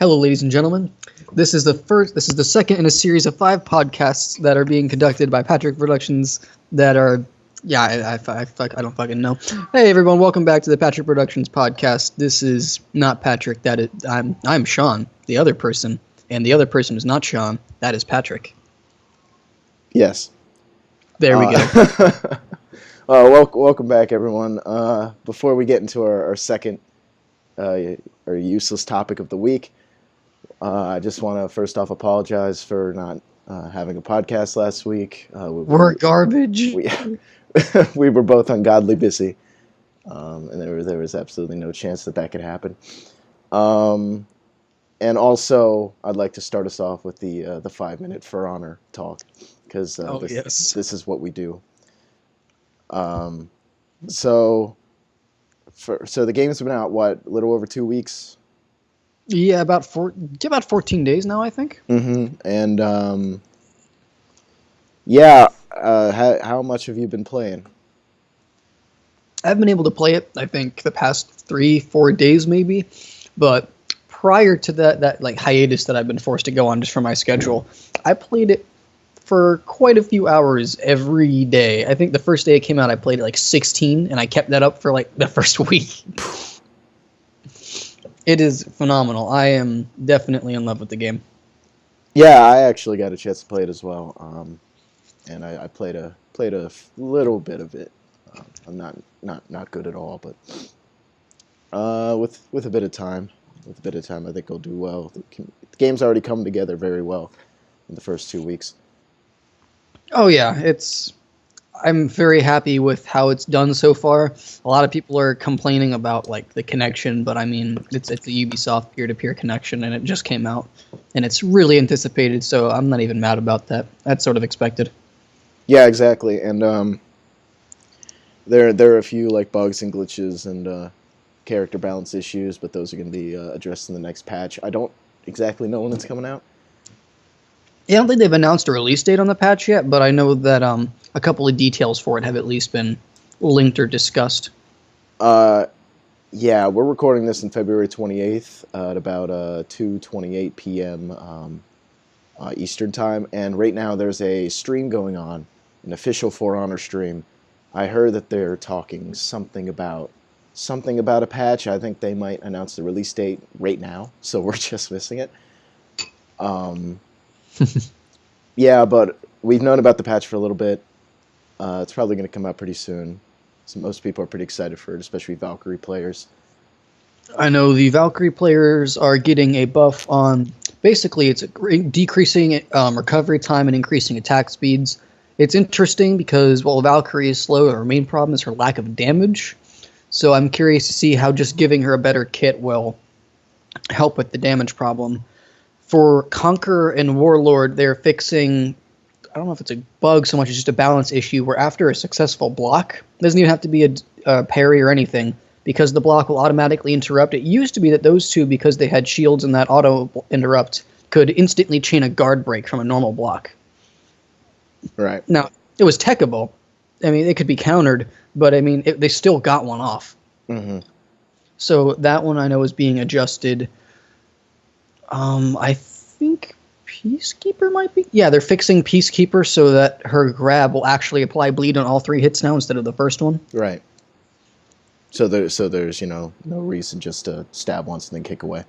Hello, ladies and gentlemen. This is the second in a series of 5 podcasts that are being conducted by Patrick Productions that are, I don't fucking know. Hey, everyone, welcome back to the Patrick Productions podcast. This is not Patrick. I'm Shjon, the other person, and the other person is not Shjon. That is Patrick. Yes. There we go. Welcome back, everyone. Before we get into our second or useless topic of the week, I just want to first off apologize for not having a podcast last week. We're garbage. We were both ungodly busy, and there was absolutely no chance that could happen. And also, I'd like to start us off with the 5-minute For Honor talk, because this is what we do. So the game's been out, a little over 2 weeks? Yeah, about 14 days now, I think. Mm-hmm. And, how much have you been playing? I've been able to play it, I think, the past 3-4 days maybe, but prior to that like hiatus that I've been forced to go on just for my schedule, I played it for quite a few hours every day. I think the first day it came out, I played it like 16, and I kept that up for like the first week. It is phenomenal. I am definitely in love with the game. Yeah, I actually got a chance to play it as well, and I played a little bit of it. I'm not good at all, but with a bit of time, I think it'll do well. The game's already come together very well in the first 2 weeks. Oh yeah, I'm very happy with how it's done so far. A lot of people are complaining about like the connection, but I mean, it's a Ubisoft peer-to-peer connection, and it just came out, and it's really anticipated. So I'm not even mad about that. That's sort of expected. Yeah, exactly. And there are a few like bugs and glitches and character balance issues, but those are going to be addressed in the next patch. I don't exactly know when it's coming out. Yeah, I don't think they've announced a release date on the patch yet, but I know that a couple of details for it have at least been linked or discussed. Yeah, we're recording this on February 28th at about 2:28 p.m. Eastern Time, and right now there's a stream going on, an official For Honor stream. I heard that they're talking something about a patch. I think they might announce the release date right now, so we're just missing it. Yeah, but we've known about the patch for a little bit. It's probably going to come out pretty soon. So most people are pretty excited for it, especially Valkyrie players. I know the Valkyrie players are getting a buff on, basically it's decreasing recovery time and increasing attack speeds. It's interesting because while Valkyrie is slow, her main problem is her lack of damage. So I'm curious to see how just giving her a better kit will help with the damage problem. For Conqueror and Warlord, they're fixing, I don't know if it's a bug so much as just a balance issue, where after a successful block, it doesn't even have to be a parry or anything, because the block will automatically interrupt. It used to be that those two, because they had shields and that auto interrupt, could instantly chain a guard break from a normal block. Right. Now, it was techable. I mean, it could be countered, but I mean, they still got one off. Mm-hmm. So that one I know is being adjusted. I think Peacekeeper might be. Yeah, they're fixing Peacekeeper so that her grab will actually apply bleed on all 3 hits now instead of the first one. Right. So there's no reason just to stab once and then kick away.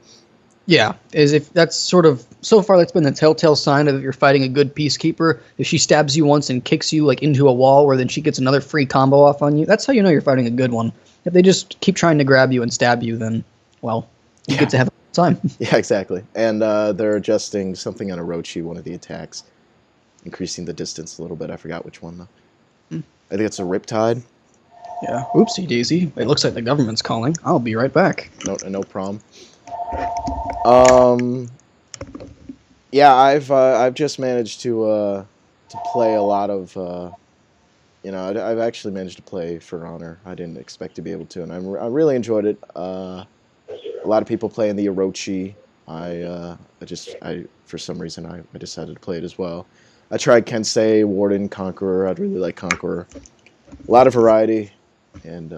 Yeah, as if that's sort of, so far that's been the telltale sign of if you're fighting a good Peacekeeper. If she stabs you once and kicks you like into a wall where then she gets another free combo off on you, that's how you know you're fighting a good one. If they just keep trying to grab you and stab you, then, well, you get to have time. Yeah, exactly. And they're adjusting something on Orochi, one of the attacks, increasing the distance a little bit. I forgot which one, though. I think it's a Riptide. Yeah. Oopsie daisy. It looks like the government's calling. I'll be right back. No problem. Yeah, I've just managed to play a lot of I've actually managed to play For Honor. I didn't expect to be able to, and I really enjoyed it. A lot of people playing the Orochi. I for some reason I decided to play it as well. I tried Kensei, Warden, Conqueror. I'd really like Conqueror. A lot of variety, and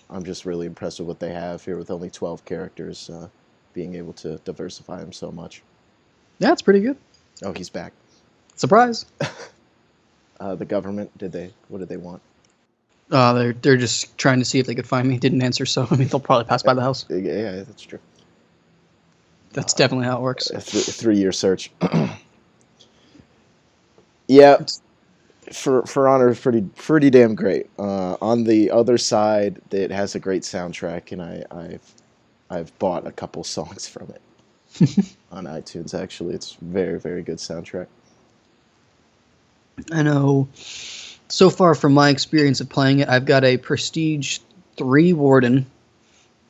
I'm just really impressed with what they have here with only 12 characters. being able to diversify him so much. Yeah, it's pretty good. Oh, he's back. Surprise. The government, what did they want? They're just trying to see if they could find me. Didn't answer, so I mean they'll probably pass by the house. Yeah, that's true. That's definitely how it works. A 3-year search. Yeah, For Honor is pretty damn great. On the other side, it has a great soundtrack, and I've bought a couple songs from it on iTunes. Actually, it's very, very good soundtrack. I know. So far, from my experience of playing it, I've got a Prestige 3 Warden,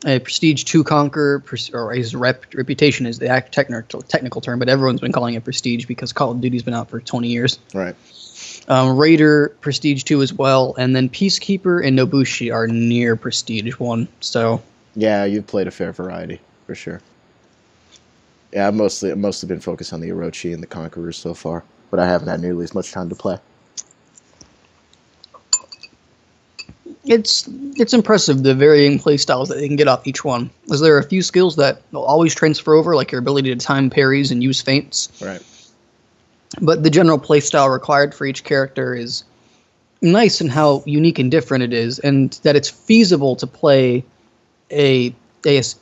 a Prestige 2 Conqueror, or his reputation is the technical term, but everyone's been calling it Prestige because Call of Duty's been out for 20 years. Right. Raider, Prestige 2 as well, and then Peacekeeper and Nobushi are near Prestige 1. So yeah, you've played a fair variety for sure. Yeah, I've mostly been focused on the Orochi and the Conquerors so far, but I haven't had nearly as much time to play. It's impressive the varying playstyles that they can get off each one. As there are a few skills that will always transfer over, like your ability to time parries and use feints. Right. But the general playstyle required for each character is nice in how unique and different it is, and that it's feasible to play a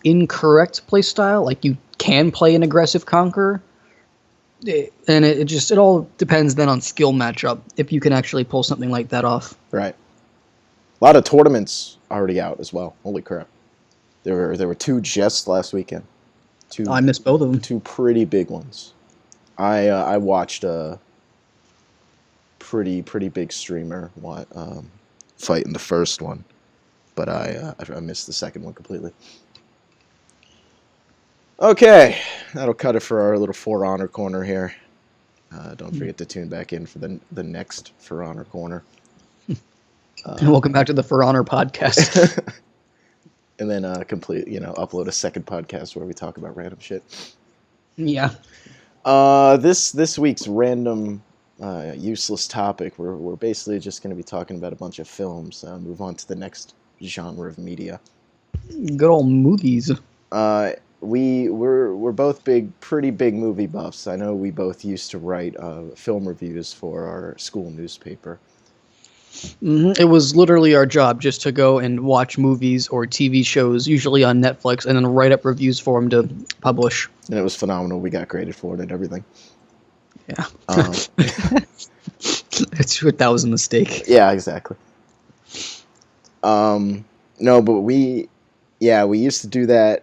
incorrect playstyle. Like you can play an aggressive Conqueror, and it all depends then on skill matchup if you can actually pull something like that off. Right. A lot of tournaments already out as well. Holy crap! There were 2 just last weekend. I missed both of them. 2 pretty big ones. I watched a pretty big streamer fight in the first one, but I missed the second one completely. Okay, that'll cut it for our little For Honor corner here. Don't forget to tune back in for the next For Honor corner. And welcome back to the For Honor podcast. And then upload a second podcast where we talk about random shit. Yeah. This week's random useless topic, we're basically just going to be talking about a bunch of films. Move on to the next genre of media. Good old movies. We're both pretty big movie buffs. I know we both used to write film reviews for our school newspaper. Mm-hmm. It was literally our job just to go and watch movies or TV shows, usually on Netflix, and then write up reviews for them to publish. And it was phenomenal. We got graded for it and everything. Yeah. That was a mistake. Yeah, exactly. No, but we used to do that.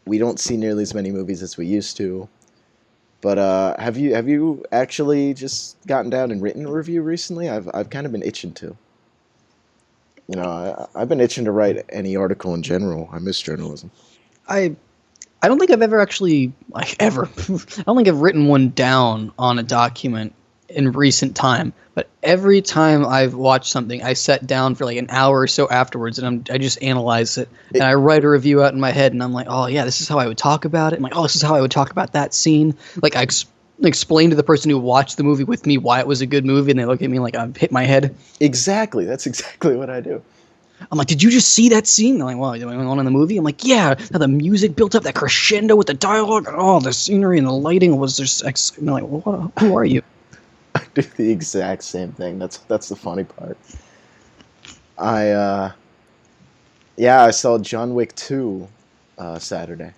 We don't see nearly as many movies as we used to. But have you actually just gotten down and written a review recently? I've kind of been itching to. I've been itching to write any article in general. I miss journalism. I don't think I've ever actually I don't think I've written one down on a document in recent time. But every time I've watched something, I sit down for like an hour or so afterwards, and I just analyze it, and I write a review out in my head, and I'm like, oh yeah, this is how I would talk about it. I'm like, oh, this is how I would talk about that scene. Like I explain to the person who watched the movie with me why it was a good movie, and they look at me like I've hit my head. Exactly, that's exactly what I do. I'm like, did you just see that scene? They're like, well, going on in the movie? I'm like, yeah. Now the music built up, that crescendo with the dialogue, oh, the scenery and the lighting was just. I'm like, well, who are you? I do the exact same thing. That's the funny part. I saw John Wick 2 Saturday.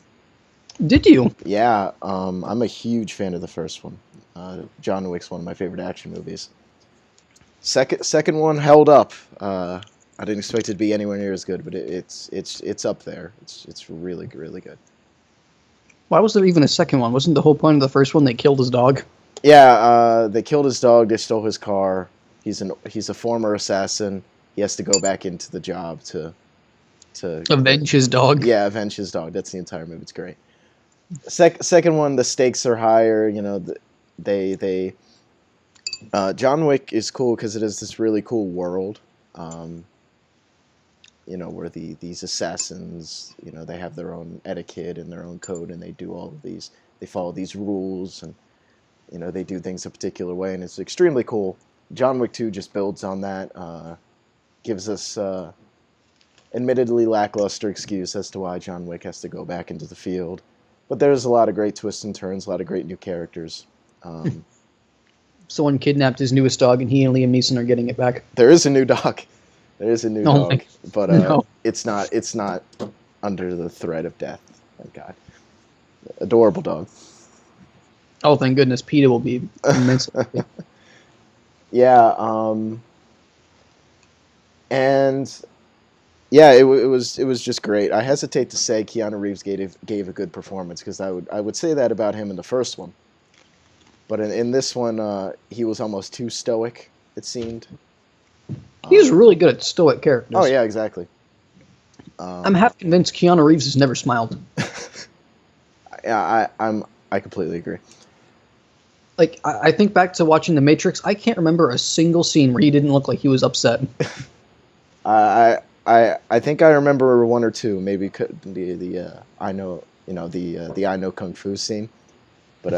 Did you? Yeah, I'm a huge fan of the first one. John Wick's one of my favorite action movies. Second one held up. I didn't expect it to be anywhere near as good, but it's up there. It's really, really good. Why was there even a second one? Wasn't the whole point of the first one they killed his dog? Yeah, they killed his dog. They stole his car. He's a former assassin. He has to go back into the job to avenge his dog. Yeah, avenge his dog. That's the entire movie. It's great. Second one, the stakes are higher. John Wick is cool because it is this really cool world. Where these assassins, they have their own etiquette and their own code, and they do all of these. They follow these rules, and they do things a particular way, and it's extremely cool. John Wick 2 just builds on that, gives us admittedly lackluster excuse as to why John Wick has to go back into the field. But there's a lot of great twists and turns, a lot of great new characters. Someone kidnapped his newest dog, and he and Liam Neeson are getting it back. There is a new dog. There is a new dog, but no. it's not under the threat of death. Thank God. Adorable dog. Oh, thank goodness. PETA will be immensely happy. Yeah, and yeah, it was just great. I hesitate to say Keanu Reeves gave a good performance because I would say that about him in the first one, but in this one, he was almost too stoic. It seemed. He's really good at stoic characters. Oh yeah, exactly. I'm half convinced Keanu Reeves has never smiled. Yeah, I completely agree. Like, I think back to watching The Matrix. I can't remember a single scene where he didn't look like he was upset. I think I remember one or two. Maybe the I know the I know kung fu scene, but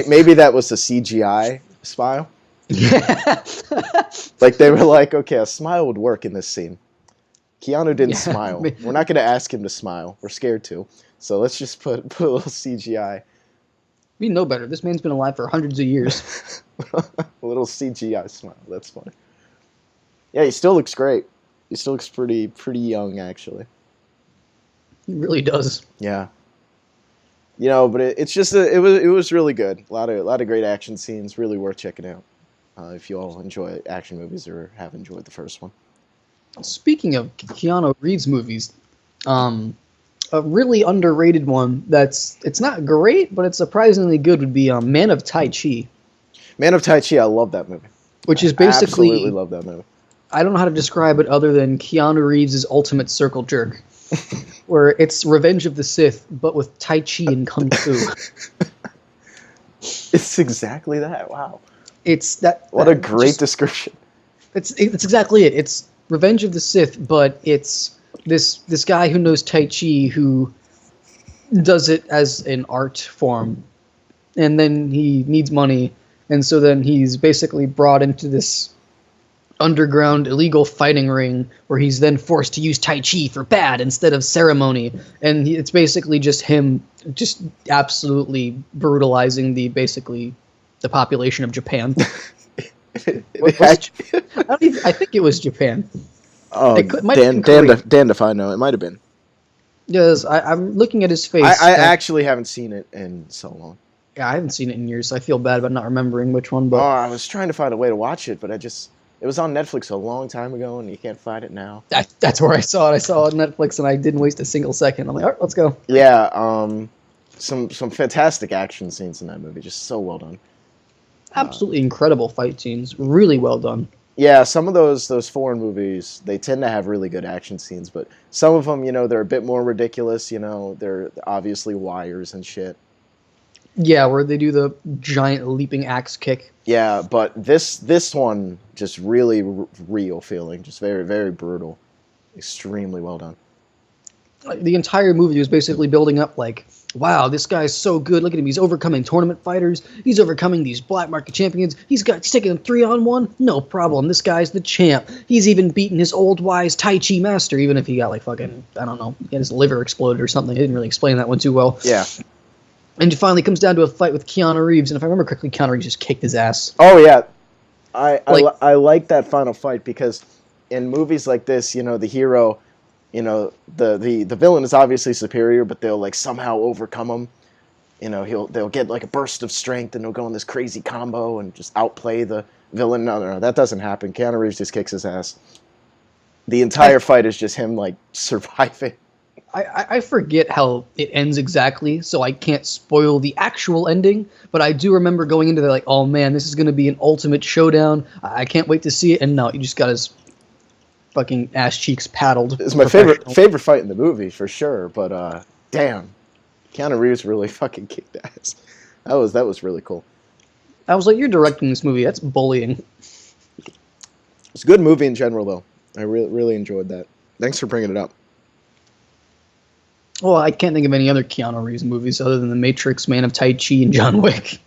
maybe that was the CGI smile. Yeah. Like they were like, okay, a smile would work in this scene. Keanu didn't smile. We're not going to ask him to smile. We're scared to. So let's just put a little CGI. We know better. This man's been alive for hundreds of years. A little CGI smile. That's funny. Yeah, he still looks great. He still looks pretty young, actually. He really does. Yeah. But it's just it was really good. A lot of great action scenes. Really worth checking out if you all enjoy action movies or have enjoyed the first one. Speaking of Keanu Reeves movies, a really underrated one it's not great, but it's surprisingly good would be Man of Tai Chi. Man of Tai Chi, I love that movie. Which is basically... I absolutely love that movie. I don't know how to describe it other than Keanu Reeves' ultimate circle jerk. Where it's Revenge of the Sith, but with Tai Chi and Kung Fu. It's exactly that. Wow. It's that... What a great description. It's exactly it. It's Revenge of the Sith, but it's this guy who knows Tai Chi who does it as an art form. And then he needs money, and so then he's basically brought into this underground illegal fighting ring where he's then forced to use Tai Chi for bad instead of ceremony. And it's basically just him just absolutely brutalizing the population of Japan. I think it was Japan. Oh, Dan if I know. It might have been. Yes, I'm looking at his face. I actually haven't seen it in so long. Yeah, I haven't seen it in years, so I feel bad about not remembering which one. But I was trying to find a way to watch it, but it was on Netflix a long time ago, and you can't find it now. That's where I saw it. I saw it on Netflix, and I didn't waste a single second. I'm like, all right, let's go. Yeah, some fantastic action scenes in that movie, just so well done. Absolutely incredible fight scenes, really well done. Yeah, some of those foreign movies, they tend to have really good action scenes, but some of them, they're a bit more ridiculous. They're obviously wires and shit. Yeah, where they do the giant leaping axe kick. Yeah, but this one just really real feeling, just very, very brutal, extremely well done. The entire movie was basically building up like, wow, this guy's so good. Look at him. He's overcoming tournament fighters. He's overcoming these black market champions. He's taking them 3-on-1. No problem. This guy's the champ. He's even beaten his old wise Tai Chi master, even if he got like fucking, I don't know, he had his liver exploded or something. He didn't really explain that one too well. Yeah. And it finally comes down to a fight with Keanu Reeves, and if I remember correctly, Keanu Reeves just kicked his ass. Oh yeah, I like that final fight because in movies like this, the hero, the villain is obviously superior, but they'll like somehow overcome him. They'll get like a burst of strength and they'll go in this crazy combo and just outplay the villain. No, that doesn't happen. Keanu Reeves just kicks his ass. The entire fight is just him like surviving. I forget how it ends exactly, so I can't spoil the actual ending, but I do remember going into there like, oh man, this is going to be an ultimate showdown. I can't wait to see it, and no, he just got his fucking ass cheeks paddled. It's my favorite fight in the movie, for sure, but damn, Keanu Reeves really fucking kicked ass. That was really cool. I was like, you're directing this movie, that's bullying. It's a good movie in general, though. I really enjoyed that. Thanks for bringing it up. Well, I can't think of any other Keanu Reeves movies other than The Matrix, Man of Tai Chi, and John Wick.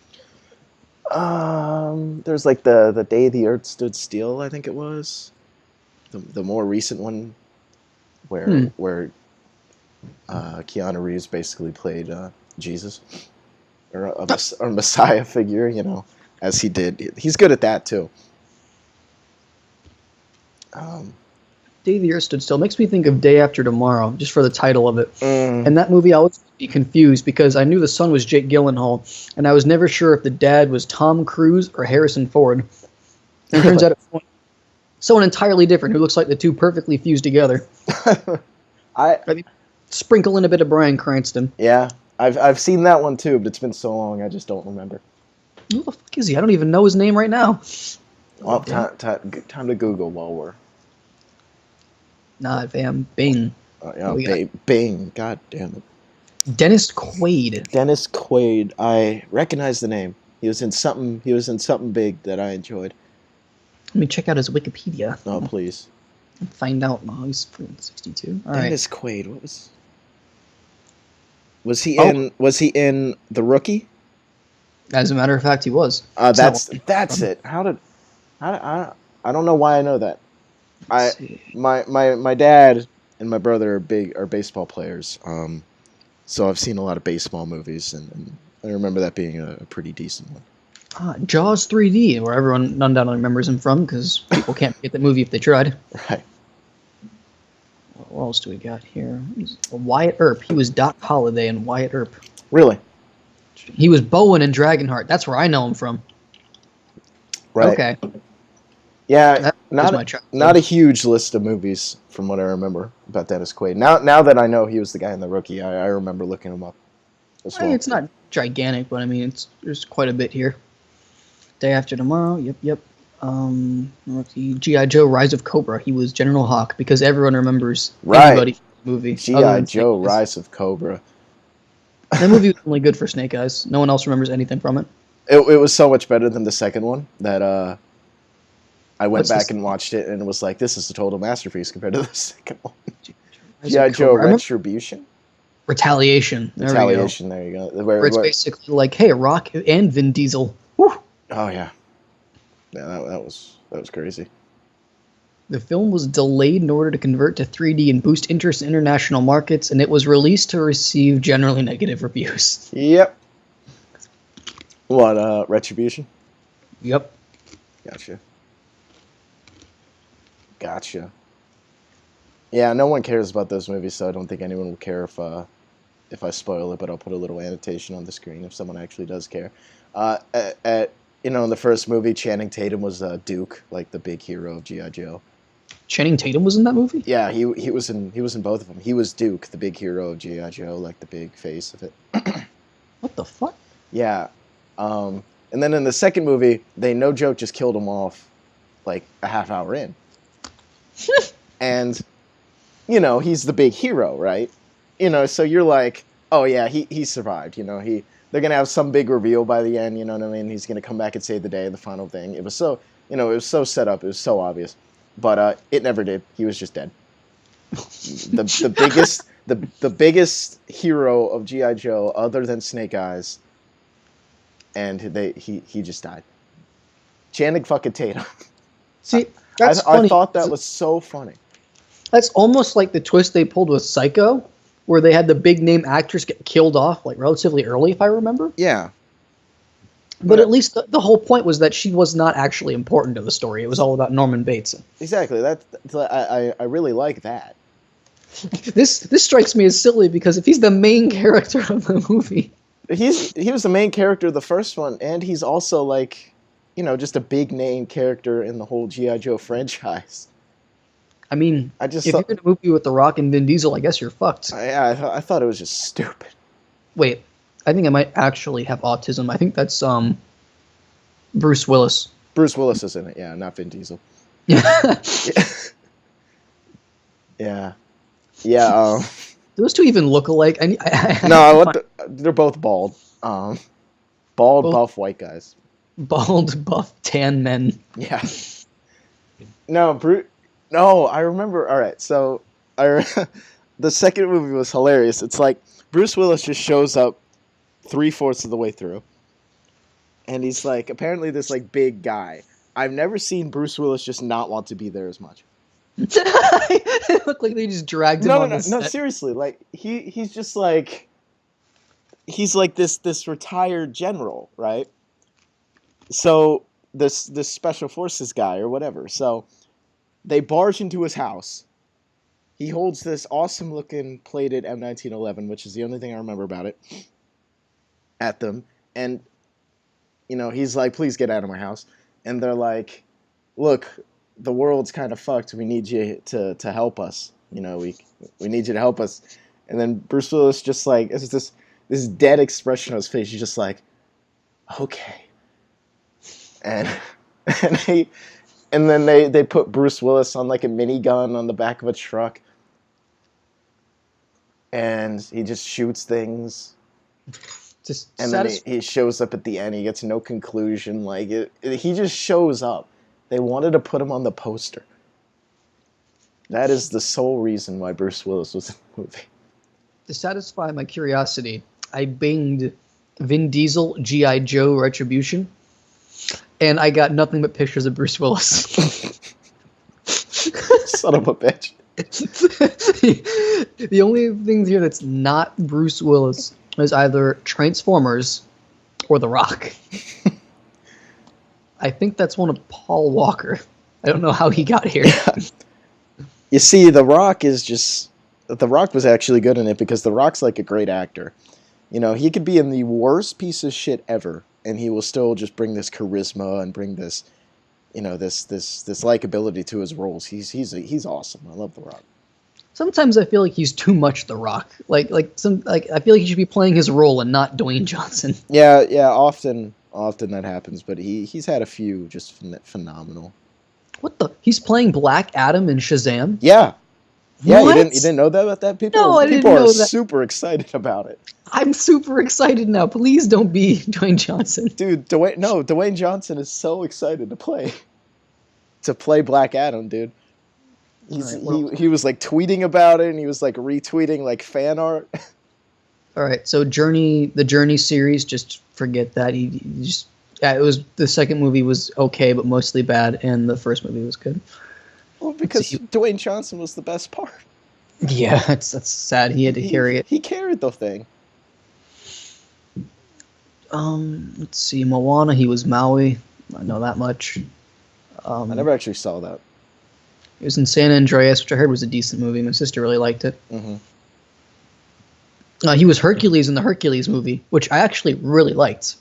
There's like the Day the Earth Stood Still, I think it was, the more recent one, where Keanu Reeves basically played Jesus or a Messiah figure, as he did. He's good at that too. Day the Earth Stood Still makes me think of Day After Tomorrow, just for the title of it. And that movie, I always be confused because I knew the son was Jake Gyllenhaal, and I was never sure if the dad was Tom Cruise or Harrison Ford. And it turns out it's someone entirely different who looks like the two perfectly fused together. I mean, sprinkle in a bit of Bryan Cranston. Yeah, I've seen that one too, but it's been so long I just don't remember. Who the fuck is he? I don't even know his name right now. Well, time to Google while we're... Nah, fam. Bing. Bing. God damn it. Dennis Quaid. Dennis Quaid. I recognize the name. He was in something big that I enjoyed. Let me check out his Wikipedia. Oh, please. Find out. Oh, he's 62. All Dennis right. Quaid. What was he in? Was he in The Rookie? As a matter of fact, he was. That's it. I don't know why I know that. My dad and my brother are baseball players. So I've seen a lot of baseball movies, and I remember that being a pretty decent one. Jaws 3D, where everyone undoubtedly remembers him from, because people can't get the movie if they tried. Right. What else do we got here? Wyatt Earp. He was Doc Holliday in Wyatt Earp. Really? He was Bowen in Dragonheart. That's where I know him from. Right. Okay. Yeah, not a huge list of movies from what I remember about Dennis Quaid. Now that I know he was the guy in The Rookie, I remember looking him up as well. It's not gigantic, but I mean, there's quite a bit here. Day After Tomorrow, yep. G.I. Joe, Rise of Cobra. He was General Hawk, because everyone remembers anybody from the movie. G.I. Joe, Rise of Cobra. That movie was only good for Snake Eyes. No one else remembers anything from it. It was so much better than the second one that I went back and watched it and was like, this is a total masterpiece compared to the second one. G.I. Joe, Retribution? Retaliation. There you go. Where it's basically like, hey, Rock and Vin Diesel. Woo! Oh, yeah. Yeah, that was crazy. The film was delayed in order to convert to 3D and boost interest in international markets, and it was released to receive generally negative reviews. Yep. What, Retribution? Yep. Gotcha. Yeah, no one cares about those movies, so I don't think anyone will care if I spoil it, but I'll put a little annotation on the screen if someone actually does care. In the first movie, Channing Tatum was Duke, like the big hero of G.I. Joe. Channing Tatum was in that movie? Yeah, he was in both of them. He was Duke, the big hero of G.I. Joe, like the big face of it. What the fuck? Yeah. And then in the second movie, they no joke just killed him off like a half hour in. And he's the big hero, right? So you're like, oh yeah, he survived. They're gonna have some big reveal by the end. You know what I mean? He's gonna come back and save the day. The final thing. It was so it was so set up. It was so obvious, but it never did. He was just dead. the biggest hero of G.I. Joe, other than Snake Eyes, and he just died. Channing fucking Tatum. See, that's funny. I thought that was so funny. That's almost like the twist they pulled with Psycho, where they had the big name actress get killed off like relatively early, if I remember. Yeah. But at least the whole point was that she was not actually important to the story. It was all about Norman Bates. Exactly. I really like that. This strikes me as silly because if he's the main character of the movie, he was the main character of the first one, and he's also like, just a big name character in the whole G.I. Joe franchise. I mean, if you're in a movie with The Rock and Vin Diesel, I guess you're fucked. I thought it was just stupid. Wait, I think I might actually have autism. I think that's Bruce Willis. Bruce Willis is in it, yeah, not Vin Diesel. Yeah. Yeah. Do those two even look alike? They're both bald. Bald, buff, white guys. Bald, buff, tan men. Yeah. No, I remember. All right, so the second movie was hilarious. It's like Bruce Willis just shows up 3/4 of the way through, and he's like apparently this like big guy. I've never seen Bruce Willis just not want to be there as much. It looked like they just dragged him on the set. No, seriously. Like he's just like he's like this retired general, right? So this special forces guy or whatever. So they barge into his house. He holds this awesome looking plated M1911, which is the only thing I remember about it, at them. And, he's like, please get out of my house. And they're like, look, the world's kind of fucked. We need you to help us. We need you to help us. And then Bruce Willis just like, it's this dead expression on his face. He's just like, okay. And then they put Bruce Willis on like a minigun on the back of a truck. And he just shoots things. And then he shows up at the end. He gets no conclusion. Like he just shows up. They wanted to put him on the poster. That is the sole reason why Bruce Willis was in the movie. To satisfy my curiosity, I binged Vin Diesel G.I. Joe Retribution, and I got nothing but pictures of Bruce Willis. Son of a bitch. The only thing here that's not Bruce Willis is either Transformers or The Rock. I think that's one of Paul Walker. I don't know how he got here. You see, The Rock was actually good in it because The Rock's like a great actor. He could be in the worst piece of shit ever, and he will still just bring this charisma and bring this, this likability to his roles. He's awesome. I love The Rock. Sometimes I feel like he's too much The Rock. I feel like he should be playing his role and not Dwayne Johnson. Yeah. Often that happens, but he's had a few just phenomenal. What the? He's playing Black Adam in Shazam? Yeah. Yeah, what? You didn't know that about that? People are super excited about it. I'm super excited now. Please don't be Dwayne Johnson. Dude, Dwayne Johnson is so excited to play Black Adam, dude. He was like tweeting about it, and he was like retweeting like fan art. All right, so the Journey series, just forget that. It was the second movie was okay, but mostly bad, and the first movie was good. Well, because Dwayne Johnson was the best part. Yeah, that's sad. He had to carry it. He carried the thing. Let's see, Moana. He was Maui. I know that much. I never actually saw that. It was in San Andreas, which I heard was a decent movie. My sister really liked it. Mm-hmm. He was Hercules in the Hercules movie, which I actually really liked.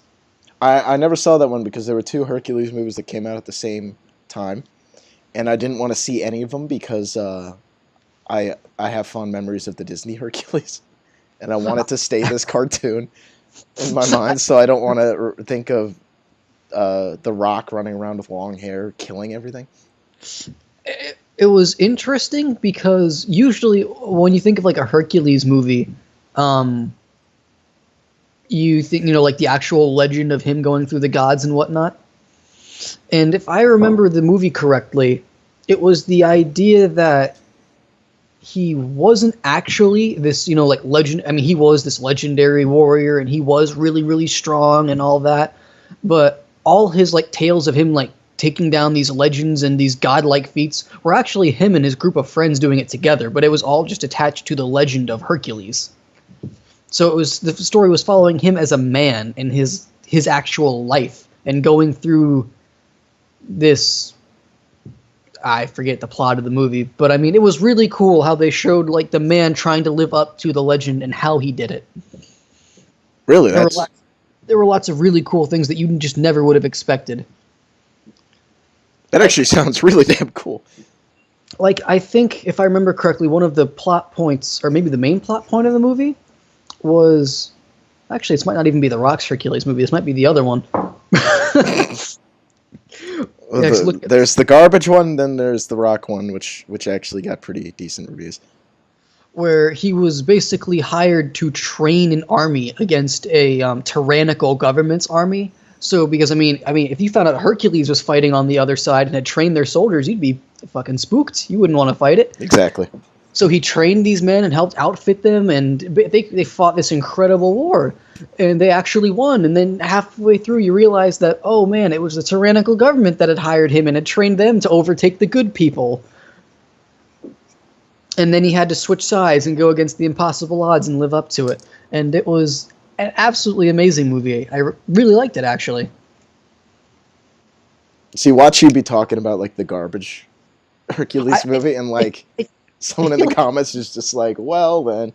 I never saw that one because there were two Hercules movies that came out at the same time, and I didn't want to see any of them because I have fond memories of the Disney Hercules, and I want it to stay this cartoon in my mind, so I don't want to think of The Rock running around with long hair killing everything. It was interesting because usually when you think of like a Hercules movie, you think, like the actual legend of him going through the gods and whatnot. And if I remember the movie correctly, it was the idea that he wasn't actually this, like legend. I mean, he was this legendary warrior and he was really, really strong and all that. But all his like tales of him like taking down these legends and these godlike feats were actually him and his group of friends doing it together. But it was all just attached to the legend of Hercules. So the story was following him as a man in his actual life and going through this. I forget the plot of the movie, but I mean, it was really cool how they showed like the man trying to live up to the legend and how he did it. Really, there were lots of really cool things that you just never would have expected. That actually sounds really damn cool. Like, I think, if I remember correctly, one of the plot points, or maybe the main plot point of the movie, was... Actually, this might not even be the Rock's Hercules movie. This might be the other one. There's the garbage one, then there's the Rock one, which actually got pretty decent reviews. Where he was basically hired to train an army against a tyrannical government's army. So, because, I mean, if you found out Hercules was fighting on the other side and had trained their soldiers, you'd be fucking spooked. You wouldn't want to fight it. Exactly. So he trained these men and helped outfit them, and they fought this incredible war. And they actually won. And then halfway through, you realize that, oh man, it was the tyrannical government that had hired him and had trained them to overtake the good people. And then he had to switch sides and go against the impossible odds and live up to it. And it was an absolutely amazing movie. I really liked it, actually. See, watch you be talking about like the garbage Hercules movie, and like someone in the comments is just like, well, then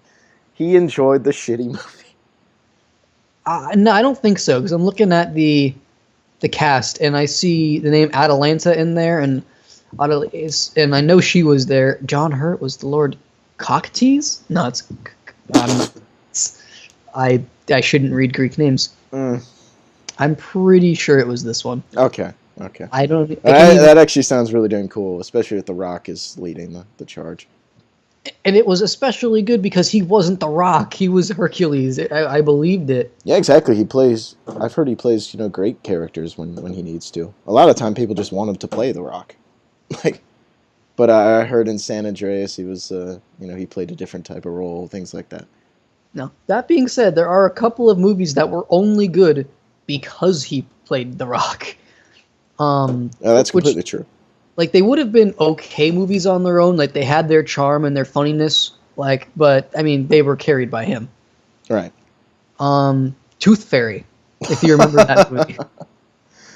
he enjoyed the shitty movie. No, I don't think so, because I'm looking at the cast and I see the name Atalanta in there, and I know she was there. John Hurt was the Lord Cocktease? No, I shouldn't read Greek names. I'm pretty sure it was this one. Okay. I don't. That actually sounds really damn cool, especially if The Rock is leading the charge. And it was especially good because he wasn't The Rock; he was Hercules. I believed it. Yeah, exactly. I've heard he plays great characters when he needs to. A lot of time, people just want him to play The Rock, But I heard in San Andreas he was he played a different type of role, things like that. Now, that being said, there are a couple of movies that were only good because he played The Rock. That's completely true. Like, they would have been okay movies on their own. Like, they had their charm and their funniness. But I mean, they were carried by him. Right. Tooth Fairy, if you remember that movie,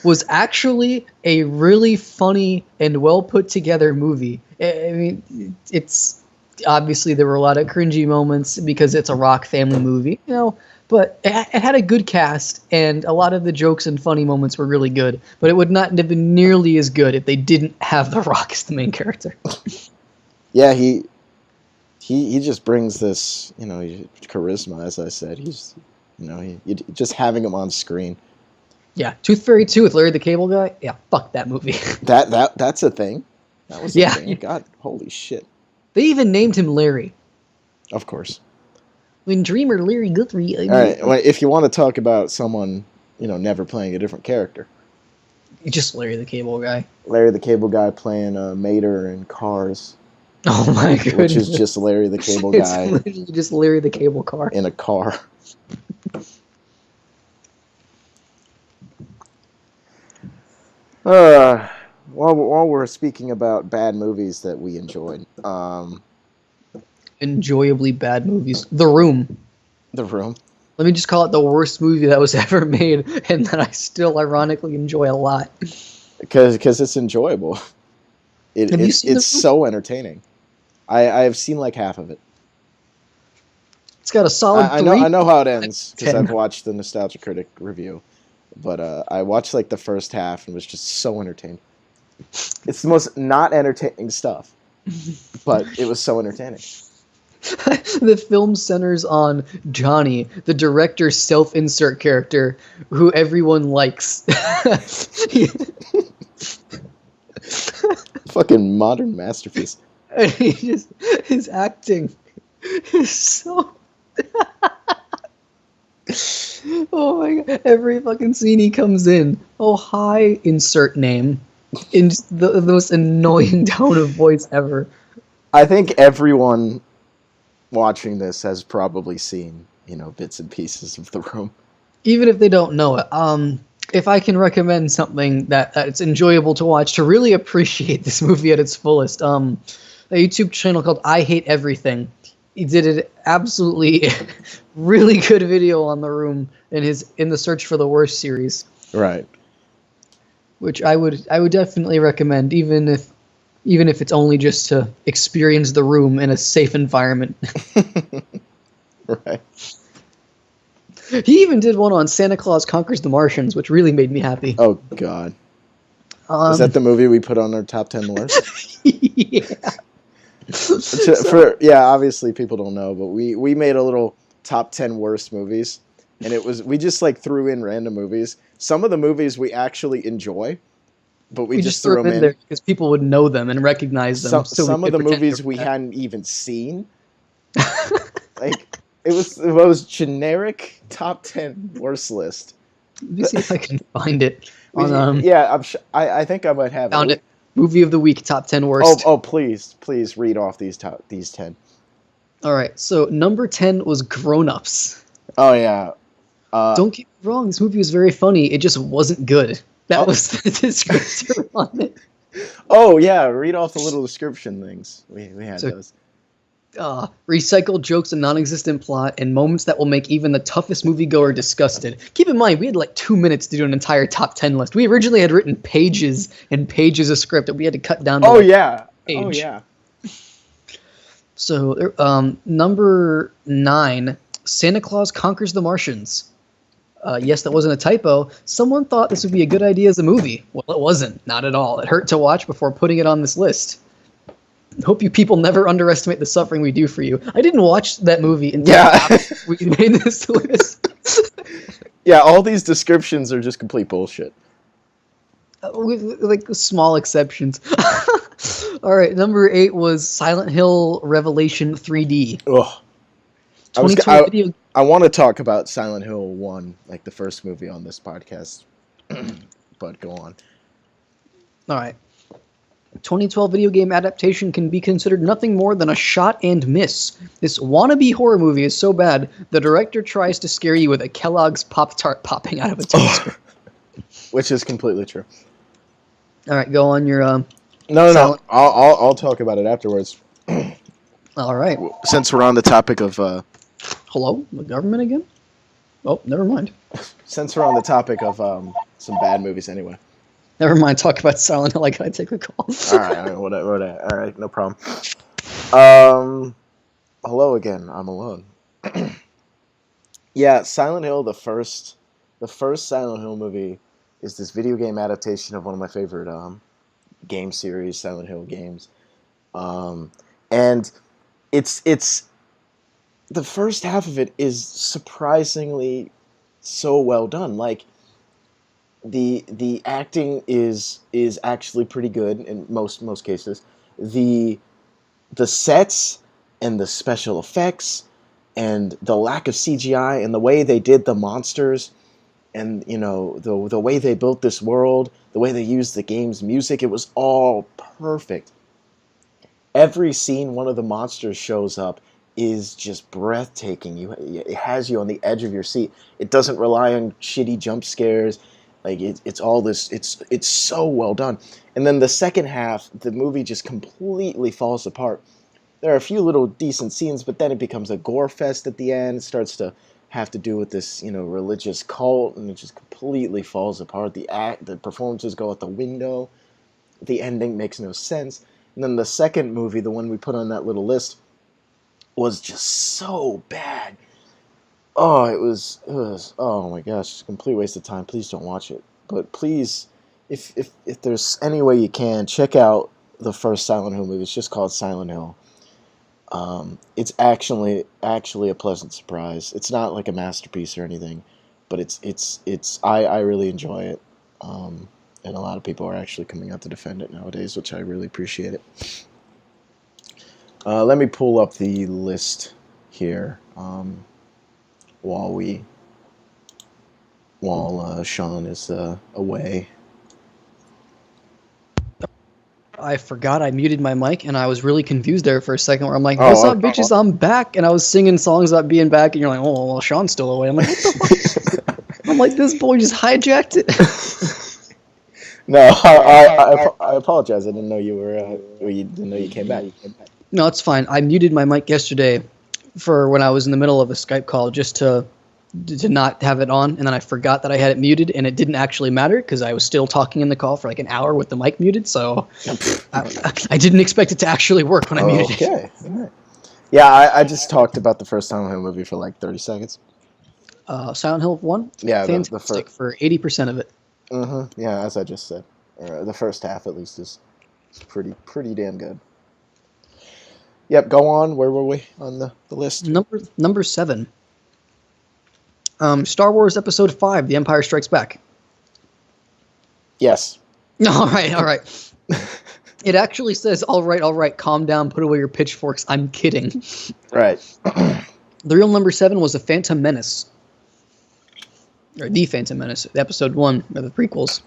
was actually a really funny and well put together movie. I mean, it's obviously there were a lot of cringy moments because it's a Rock family movie, but it had a good cast, and a lot of the jokes and funny moments were really good. But it would not have been nearly as good if they didn't have The Rock as the main character. Yeah, he just brings this, charisma. As I said, he's, just having him on screen. Yeah, Tooth Fairy 2 with Larry the Cable Guy. Yeah, fuck that movie. That's a thing. That was a thing. God, holy shit. They even named him Larry. Of course. When Dreamer Larry Guthrie. All right, well, if you want to talk about someone, never playing a different character. Just Larry the Cable Guy. Larry the Cable Guy playing Mater in Cars. Oh my goodness. Which is just Larry the Cable Guy. It's literally just Larry the Cable Car. In a car. While we're speaking about bad movies that we enjoyed, enjoyably bad movies. The Room. The Room. Let me just call it the worst movie that was ever made, and that I still ironically enjoy a lot. Because it's enjoyable. It's so entertaining. I have seen like half of it. It's got a solid. I know how it ends because I've watched the Nostalgia Critic review, but I watched like the first half and was just so entertained. It's the most not entertaining stuff, but it was so entertaining. The film centers on Johnny, the director's self-insert character, who everyone likes. Fucking modern masterpiece. And his acting is so... Oh my god, every fucking scene he comes in. Oh, hi, insert name. In the most annoying tone of voice ever. I think everyone watching this has probably seen, bits and pieces of The Room. Even if they don't know it. If I can recommend something that it's enjoyable to watch to really appreciate this movie at its fullest, a YouTube channel called I Hate Everything. He did an absolutely really good video on The Room in the Search for the Worst series. Right. Which I would definitely recommend, even if it's only just to experience The Room in a safe environment. Right. He even did one on Santa Claus Conquers the Martians, which really made me happy. Oh, God. Is that the movie we put on our top 10 list? Yeah. Obviously people don't know, but we made a little top 10 worst movies, and we just like threw in random movies. Some of the movies we actually enjoy, but we just threw them in there because people would know them and recognize them. Some of the movies we hadn't even seen. Like it was the most generic top 10 worst list. Let me see if I can find it. I think I might have found it. Movie of the week, top 10 worst. Oh, please read off these 10. All right, so number 10 was Grown Ups. Oh yeah. Don't get me wrong, this movie was very funny. It just wasn't good. That was the descriptor on it. Oh yeah, read off the little description things. We had those. Recycled jokes, a non-existent plot, and moments that will make even the toughest moviegoer disgusted. Keep in mind, we had like 2 minutes to do an entire top 10 list. We originally had written pages and pages of script that we had to cut down to page. Oh, yeah. So, number 9, Santa Claus Conquers the Martians. Yes, that wasn't a typo. Someone thought this would be a good idea as a movie. Well, it wasn't. Not at all. It hurt to watch before putting it on this list. Hope you people never underestimate the suffering we do for you. I didn't watch that movie until after we made this list. Yeah, all these descriptions are just complete bullshit. With like small exceptions. All right, number 8 was Silent Hill Revelation 3D. Ugh. I want to talk about Silent Hill 1, like the first movie on this podcast. But go on. All right. 2012 video game adaptation can be considered nothing more than a shot and miss. This wannabe horror movie is so bad, the director tries to scare you with a Kellogg's Pop-Tart popping out of a toaster. Which is completely true. All right, go on your... No. I'll talk about it afterwards. All right. Since we're on the topic of... Hello? The government again? Oh, never mind. Since we're on the topic of some bad movies anyway. Never mind, talk about Silent Hill. I gotta take a call. All right, whatever. All right, no problem. Hello again. I'm alone. Yeah, Silent Hill. The first Silent Hill movie is this video game adaptation of one of my favorite game series, Silent Hill games, and it's the first half of it is surprisingly so well done. Like, the acting is actually pretty good in most cases. The sets and the special effects and the lack of CGI and the way they did the monsters and, you know, the way they built this world, the way they used the game's music, it was all perfect. Every scene one of the monsters shows up is just breathtaking. It has you on the edge of your seat. It doesn't rely on shitty jump scares. Like, it's all this, it's so well done. And then the second half, the movie just completely falls apart. There are a few little decent scenes, but then it becomes a gore fest at the end. It starts to have to do with this, you know, religious cult, and it just completely falls apart. The performances go out the window. The ending makes no sense. And then the second movie, the one we put on that little list, was just so bad. Oh, it was, oh my gosh, it's a complete waste of time. Please don't watch it. But please, if there's any way you can, check out the first Silent Hill movie. It's just called Silent Hill. It's actually a pleasant surprise. It's not like a masterpiece or anything, but I really enjoy it. And a lot of people are actually coming out to defend it nowadays, which I really appreciate it. Let me pull up the list here. While Shjon is away. I forgot I muted my mic, and I was really confused there for a second where I'm like, what's up, bitches? I'm back. And I was singing songs about being back, and you're like, oh, well, Shjon's still away. I'm like, what the fuck? I'm like, this boy just hijacked it. No, I apologize. I didn't know you were, didn't know you came back. No, it's fine. I muted my mic yesterday for when I was in the middle of a Skype call just to not have it on, and then I forgot that I had it muted, and it didn't actually matter because I was still talking in the call for like an hour with the mic muted, so I didn't expect it to actually work when I muted it. Okay, all right. Yeah, I just talked about the first Silent Hill movie for like 30 seconds. Silent Hill 1? Yeah, fantastic for 80% of it. Mm-hmm. Yeah, as I just said. The first half, at least, is pretty damn good. Yep, go on. Where were we on the list? Number 7. Star Wars Episode 5, The Empire Strikes Back. Yes. All right. It actually says, all right, calm down, put away your pitchforks, I'm kidding. Right. The real number 7 was The Phantom Menace. Or The Phantom Menace, Episode 1, or the prequels.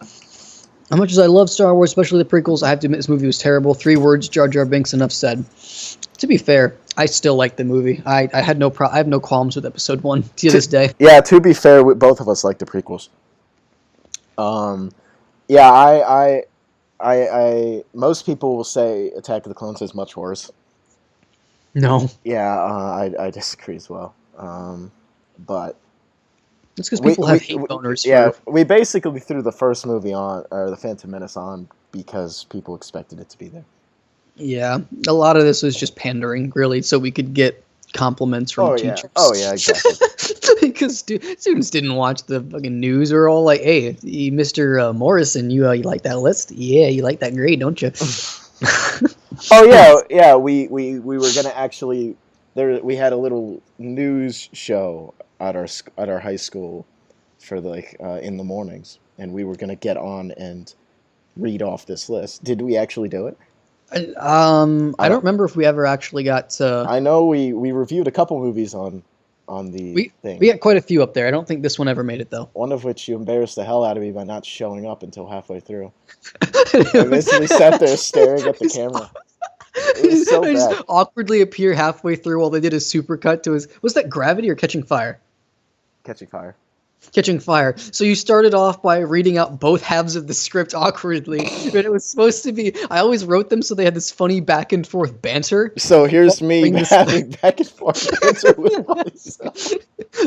As much as I love Star Wars, especially the prequels, I have to admit this movie was terrible. 3 words, Jar Jar Binks, enough said. To be fair, I still like the movie. I have no qualms with Episode 1 to this day. Yeah, to be fair, both of us like the prequels. Yeah, I most people will say Attack of the Clones is much worse. No. Yeah, I disagree as well. But It's because people have hate boners yeah, for... we basically threw the first movie on, or the Phantom Menace on, because people expected it to be there. Yeah, a lot of this was just pandering, really, so we could get compliments from teachers. Oh, yeah, exactly. Because students didn't watch the fucking news. Or all like, hey, Mr. Morrison, you like that list? Yeah, you like that grade, don't you? Oh, yeah, we were going to actually... we had a little news show at our high school for in the mornings, and we were going to get on and read off this list. Did we actually do it? I don't remember if we ever actually got to... I know we reviewed a couple movies on the thing. We got quite a few up there. I don't think this one ever made it, though. One of which you embarrassed the hell out of me by not showing up until halfway through. I basically sat there staring at the camera. It was so bad. I just awkwardly appear halfway through while they did a supercut to his... Was that Gravity or Catching Fire? Catching Fire. Catching Fire. So you started off by reading out both halves of the script awkwardly, but it was supposed to be... I always wrote them so they had this funny back and forth banter. So here's me having back and forth banter with myself.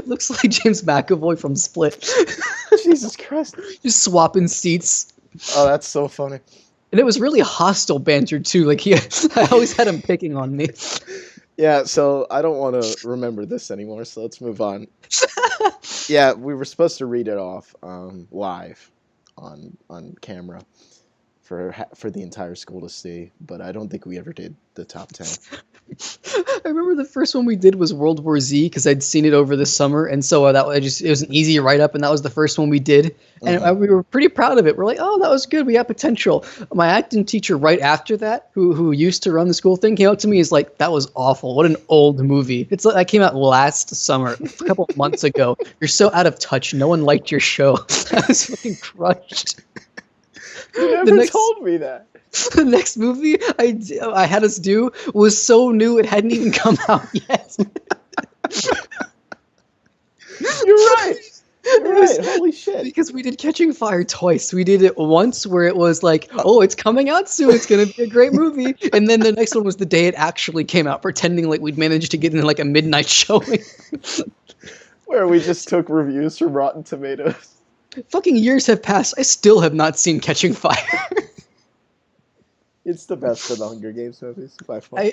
Looks like James McAvoy from Split. Jesus Christ. Just swapping seats. Oh, that's so funny. And it was really hostile banter too. Like I always had him picking on me. Yeah, so I don't want to remember this anymore, so let's move on. Yeah, we were supposed to read it off live on camera for the entire school to see, but I don't think we ever did the top 10. I remember the first one we did was World War Z because I'd seen it over the summer, and so it was an easy write up, and that was the first one we did, and we were pretty proud of it. We're like, oh, that was good. We got potential. My acting teacher right after that, who used to run the school thing, came up to me. He's like, that was awful. What an old movie. It's like that came out last summer, a couple of months ago. You're so out of touch. No one liked your show. I was fucking crushed. You never told me that. The next movie I had us do was so new it hadn't even come out yet. You're right. You're right. Holy shit. Because we did Catching Fire twice. We did it once where it was like, oh, it's coming out soon. It's going to be a great movie. And then the next one was the day it actually came out, pretending like we'd managed to get in like a midnight showing. Where we just took reviews from Rotten Tomatoes. Fucking years have passed. I still have not seen Catching Fire. It's the best of the Hunger Games movies by far.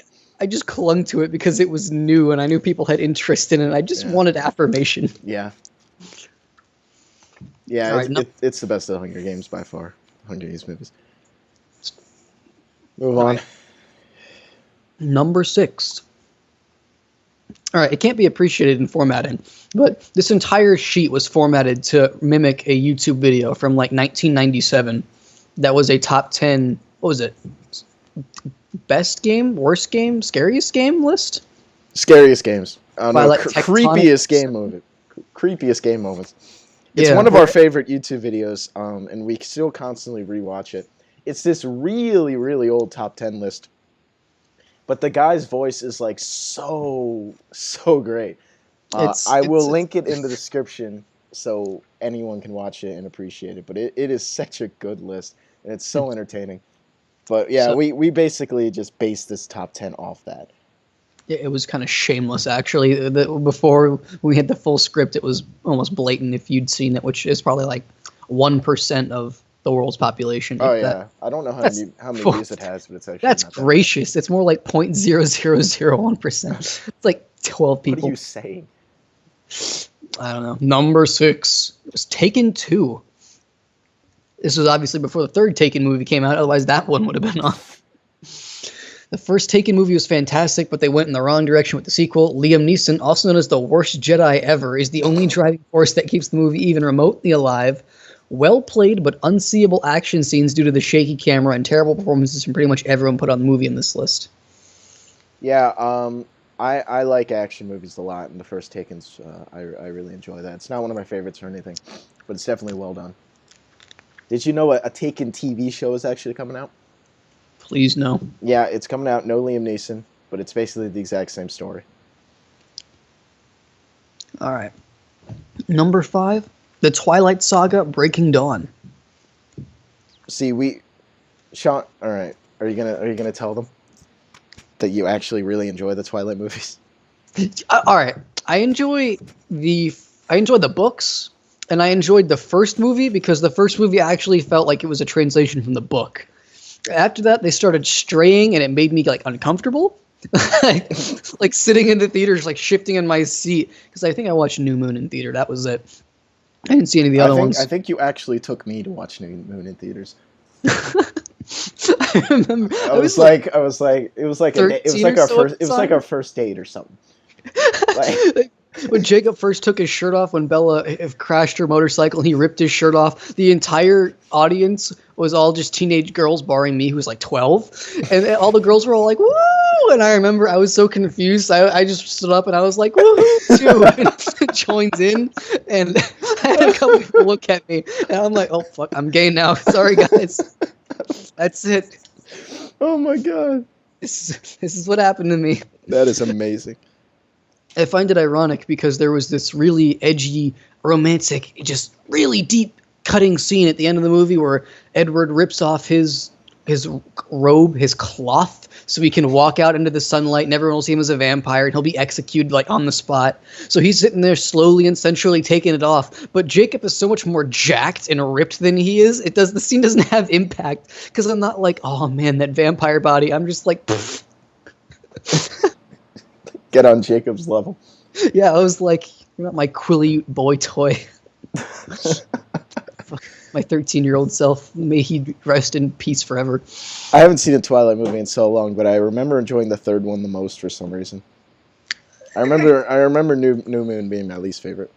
I just clung to it because it was new and I knew people had interest in it. I just wanted affirmation. Yeah. Yeah, right, it's the best of the Hunger Games by far. Hunger Games movies. Move on. Number 6. All right, it can't be appreciated in formatting, but this entire sheet was formatted to mimic a YouTube video from like 1997 that was a top 10, what was it? Best game, worst game, scariest game list? Scariest games. Oh, no, like creepiest game moment. Creepiest game moments. It's one of our favorite YouTube videos, and we still constantly rewatch it. It's this really, really old top 10 list. But the guy's voice is like so great. I will link it in the description so anyone can watch it and appreciate it. But it is such a good list, and it's so entertaining. But yeah, we basically just based this top 10 off that. It was kind of shameless, actually. Before we had the full script, it was almost blatant if you'd seen it, which is probably like 1% of the world's population. Oh, yeah. I don't know how many views it has, but it's actually That's gracious. It's more like 0.0001%. It's like 12 people. What are you saying? I don't know. Number 6. It was Taken 2. This was obviously before the third Taken movie came out, otherwise that one would have been off. The first Taken movie was fantastic, but they went in the wrong direction with the sequel. Liam Neeson, also known as the worst Jedi ever, is the only driving force that keeps the movie even remotely alive. Well played, but unseeable action scenes due to the shaky camera and terrible performances from pretty much everyone put on the movie in this list. Yeah, I like action movies a lot, and the first Taken's, I really enjoy that. It's not one of my favorites or anything, but it's definitely well done. Did you know a Taken TV show is actually coming out? Please no. Yeah, it's coming out. No Liam Neeson, but it's basically the exact same story. All right. Number 5, The Twilight Saga: Breaking Dawn. See, Shjon. All right. Are you gonna tell them? that you actually really enjoy the Twilight movies? All right, I enjoy the books, and I enjoyed the first movie because the first movie actually felt like it was a translation from the book. After that, they started straying, and it made me like uncomfortable, like sitting in the theaters, like shifting in my seat because I think I watched New Moon in theater. That was it. I didn't see any of the other ones. I think you actually took me to watch New Moon in theaters. I remember. It was like our first date or something. Like, when Jacob first took his shirt off, when Bella crashed her motorcycle and he ripped his shirt off, the entire audience was all just teenage girls, barring me, who was like 12. And all the girls were all like, woo! And I remember I was so confused. I just stood up and I was like, woo! Too. And joins in. And I had a couple people look at me. And I'm like, oh, fuck, I'm gay now. Sorry, guys. That's it. Oh, my God. This is what happened to me. That is amazing. I find it ironic because there was this really edgy, romantic, just really deep cutting scene at the end of the movie where Edward rips off his robe, his cloth, so he can walk out into the sunlight and everyone will see him as a vampire and he'll be executed like on the spot. So he's sitting there slowly and sensually taking it off. But Jacob is so much more jacked and ripped than he is. The scene doesn't have impact because I'm not like, oh man, that vampire body. I'm just like, pfft. Get on Jacob's level. Yeah, I was like, you're not my quilly boy toy. My 13-year-old self. May he rest in peace forever. I haven't seen a Twilight movie in so long, but I remember enjoying the third one the most for some reason. I remember New Moon being my least favorite.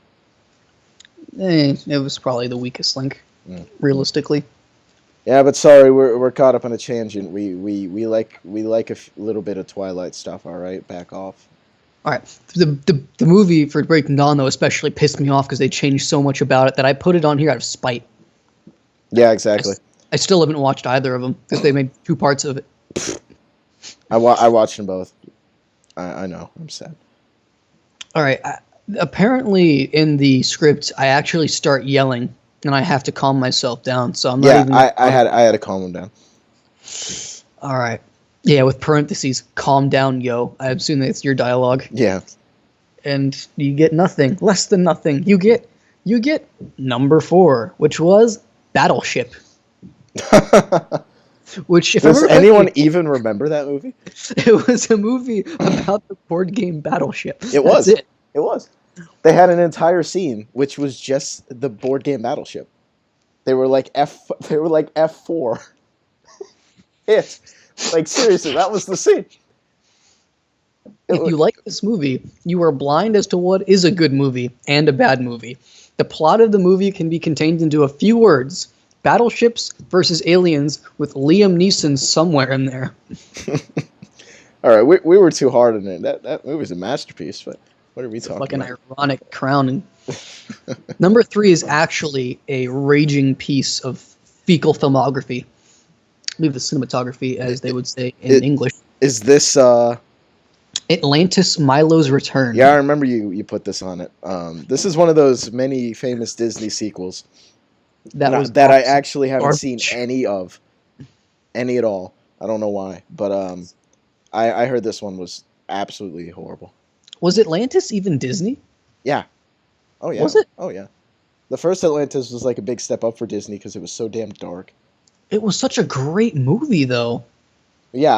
It was probably the weakest link, realistically. Yeah, but sorry, we're caught up on a tangent. We like a little bit of Twilight stuff. All right, back off. All right, the movie for Breaking Dawn though especially pissed me off because they changed so much about it that I put it on here out of spite. Yeah, exactly. I still haven't watched either of them because they made 2 parts of it. I watched them both. I know. I'm sad. All right. Apparently, in the script, I actually start yelling, and I have to calm myself down. So I'm not even. I had to calm him down. All right. Yeah, with parentheses, calm down, yo. I assume that's your dialogue. Yeah. And you get nothing, less than nothing. You get number 4, which was Battleship. Which, if does anyone even remember that movie? It was a movie about the board game Battleship. It was. That's it. It was. They had an entire scene which was just the board game Battleship. They were like F4. Like seriously, that was the scene. If you like this movie, you are blind as to what is a good movie and a bad movie. The plot of the movie can be contained into a few words. Battleships versus aliens with Liam Neeson somewhere in there. All right, we were too hard on it. That movie's a masterpiece, but what are we talking fucking about? Ironic crowning. Number 3 is actually a raging piece of fecal filmography. I believe the cinematography, as they would say in English. Is this Atlantis Milo's Return? Yeah, I remember you put this on it. This is one of those many famous Disney sequels that I actually haven't seen any at all. I don't know why, but I heard this one was absolutely horrible. Was Atlantis even Disney? Yeah. Oh yeah. Was it? Oh yeah. The first Atlantis was like a big step up for Disney because it was so damn dark. It was such a great movie, though. Yeah,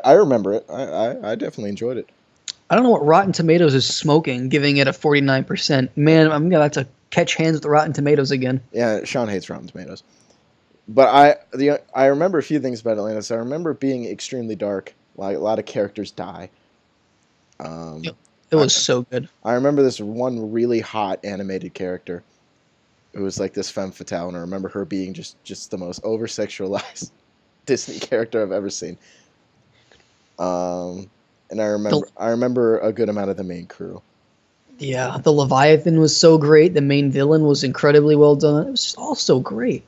I remember it. I definitely enjoyed it. I don't know what Rotten Tomatoes is smoking, giving it a 49%. Man, I'm gonna have to catch hands with the Rotten Tomatoes again. Yeah, Sean hates Rotten Tomatoes. But I remember a few things about Atlantis. I remember it being extremely dark. Like a lot of characters die. It was so good. I remember this one really hot animated character. It was like this femme fatale, and I remember her being just the most over-sexualized Disney character I've ever seen. And I remember a good amount of the main crew. Yeah, the Leviathan was so great. The main villain was incredibly well done. It was just all so great.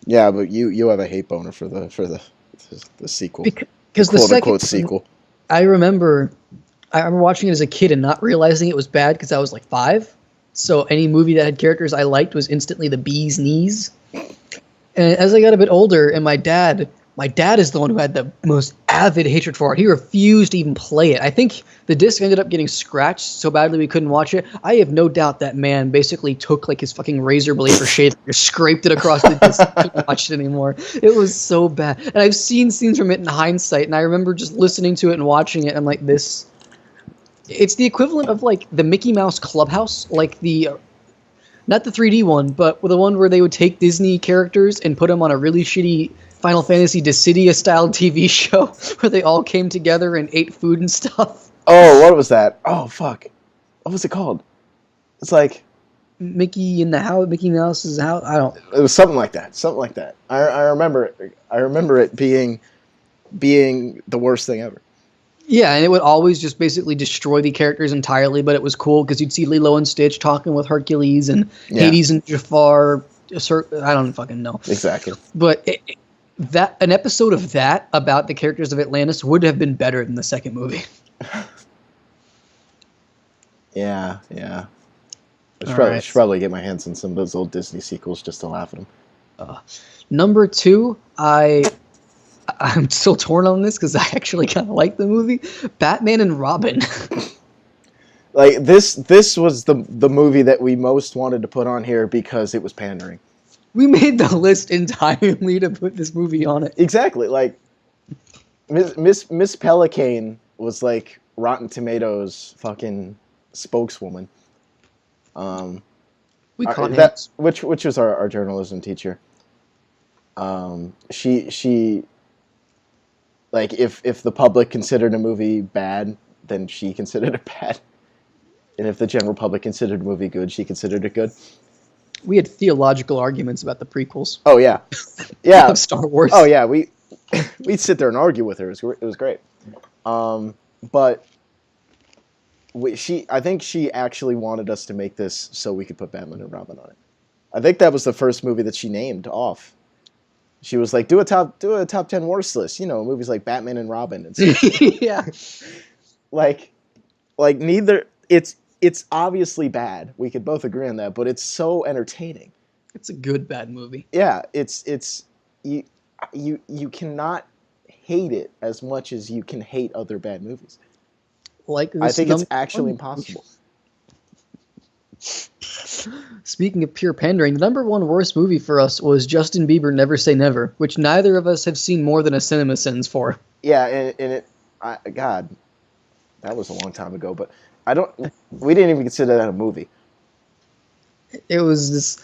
Yeah, but you have a hate boner for the sequel. Because the second quote sequel. I remember watching it as a kid and not realizing it was bad because I was like 5. So any movie that had characters I liked was instantly the bee's knees. And as I got a bit older, and my dad my dad is the one who had the most avid hatred for it. He refused to even play it. I think the disc ended up getting scratched so badly we couldn't watch it. I have no doubt that man basically took like his fucking razor blade for shade, scraped it across the disc, couldn't watch it anymore. It was so bad. And I've seen scenes from it in hindsight, and I remember just listening to it and watching it. And I'm like, this. It's the equivalent of like the Mickey Mouse Clubhouse, like the. Not the 3D one, but the one where they would take Disney characters and put them on a really shitty Final Fantasy Dissidia-style TV show where they all came together and ate food and stuff. Oh, what was that? Oh, fuck. What was it called? It's like... Mickey in the house, Mickey Mouse's house, I don't... It was something like that. Something like that. I remember it. I remember it being the worst thing ever. Yeah, and it would always just basically destroy the characters entirely, but it was cool because you'd see Lilo and Stitch talking with Hercules and Hades and Jafar. I don't fucking know. Exactly. But an episode of that about the characters of Atlantis would have been better than the second movie. Yeah. I should probably get my hands on some of those old Disney sequels just to laugh at them. Number 2, I'm still torn on this because I actually kind of like the movie. Batman and Robin. Like this was the movie that we most wanted to put on here because it was pandering. We made the list entirely to put this movie on it. Exactly. Like Miss Pelican was like Rotten Tomatoes fucking spokeswoman. We caught that which was our journalism teacher. She like if the public considered a movie bad, then she considered it bad. And if the general public considered a movie good, she considered it good. We had theological arguments about the prequels. Oh yeah. Yeah. Of Star Wars. Oh yeah, we'd sit there and argue with her. It was great. But I think she actually wanted us to make this so we could put Batman and Robin on it. I think that was the first movie that she named off. She was like, do a top 10 worst list, movies like Batman and Robin and stuff. Yeah. Like neither it's obviously bad. We could both agree on that, but it's so entertaining. It's a good bad movie. Yeah, it's you cannot hate it as much as you can hate other bad movies. Like I think it's actually impossible. Speaking of pure pandering, the number 1 worst movie for us was Justin Bieber Never Say Never, which neither of us have seen more than a cinema sins for. Yeah, and God, that was a long time ago, but we didn't even consider that a movie. It's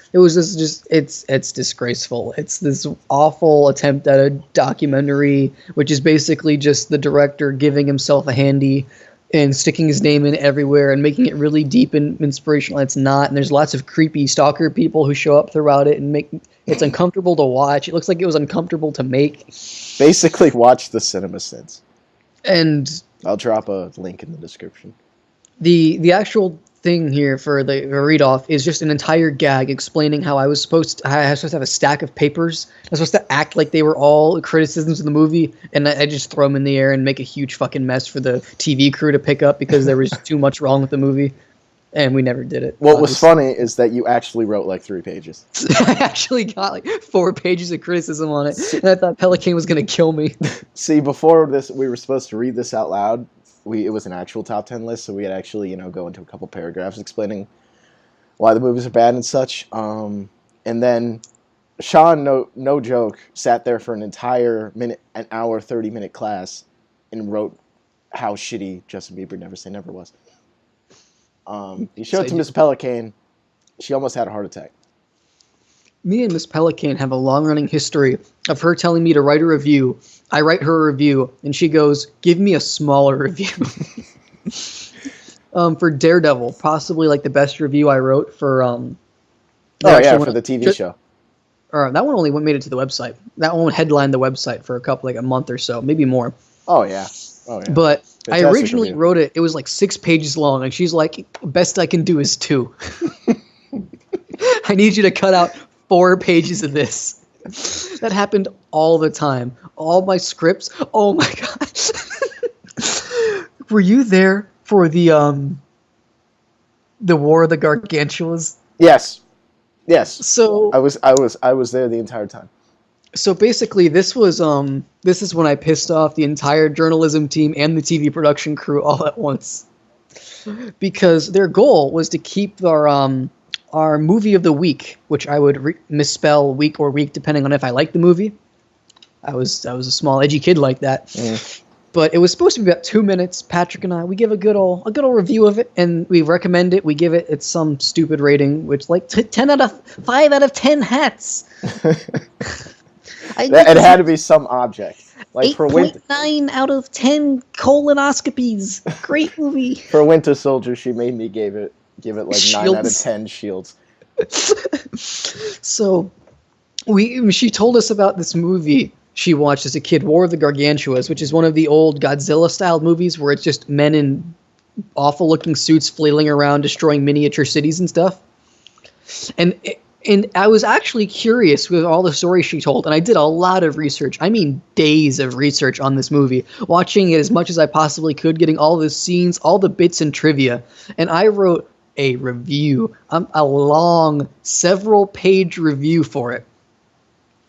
disgraceful. It's this awful attempt at a documentary, which is basically just the director giving himself a handy and sticking his name in everywhere and making it really deep and inspirational. It's not, and there's lots of creepy stalker people who show up throughout it and make it's uncomfortable to watch. It looks like it was uncomfortable to make. Basically, watch the cinema sins. And I'll drop a link in the description. The actual thing here for the read off is just an entire gag explaining how I was supposed to have a stack of papers. I was supposed to act like they were all criticisms of the movie, and I just throw them in the air and make a huge fucking mess for the TV crew to pick up because there was too much wrong with the movie, and we never did it. What was funny is that you actually wrote like 3 pages. I actually got like 4 pages of criticism on it, and I thought Pelican was going to kill me. See, before this, we were supposed to read this out loud. It was an actual top 10 list, so we had actually, go into a couple paragraphs explaining why the movies are bad and such. And then Shjon, no joke, sat there for an hour, 30-minute class and wrote how shitty Justin Bieber Never Say Never was. He showed it to Miss Pelican. She almost had a heart attack. Me and Miss Pelican have a long-running history of her telling me to write a review. I write her a review, and she goes, give me a smaller review. For Daredevil, possibly like the best review I wrote for... for the TV show. That one only made it to the website. That one headlined the website for a month or so, maybe more. Oh, yeah. But fantastic I originally wrote it. It was like 6 pages long, and she's like, best I can do is 2. I need you to cut out 4 pages of this. That happened all the time. All my scripts. Oh my god. Were you there for the War of the Gargantuas? Yes. So I was there the entire time. So basically, this is when I pissed off the entire journalism team and the TV production crew all at once, because their goal was to keep our movie of the week, which I would misspell week or week depending on if I liked the movie. I was a small edgy kid like that. Mm. But it was supposed to be about 2 minutes. Patrick and I, we give a good old review of it, and we recommend it. We give it's some stupid rating, which like 5 out of 10 hats. It had to be some object. Like 8.9 out of 10 colonoscopies. Great movie. For Winter Soldier, she made me give it like shields. 9 out of 10 shields. So, she told us about this movie she watched as a kid, War of the Gargantuas, which is one of the old Godzilla-style movies where it's just men in awful-looking suits flailing around, destroying miniature cities and stuff. And I was actually curious with all the stories she told, and I did a lot of research. I mean, days of research on this movie, watching it as much as I possibly could, getting all the scenes, all the bits and trivia. And I wrote a review, a long, several-page review for it.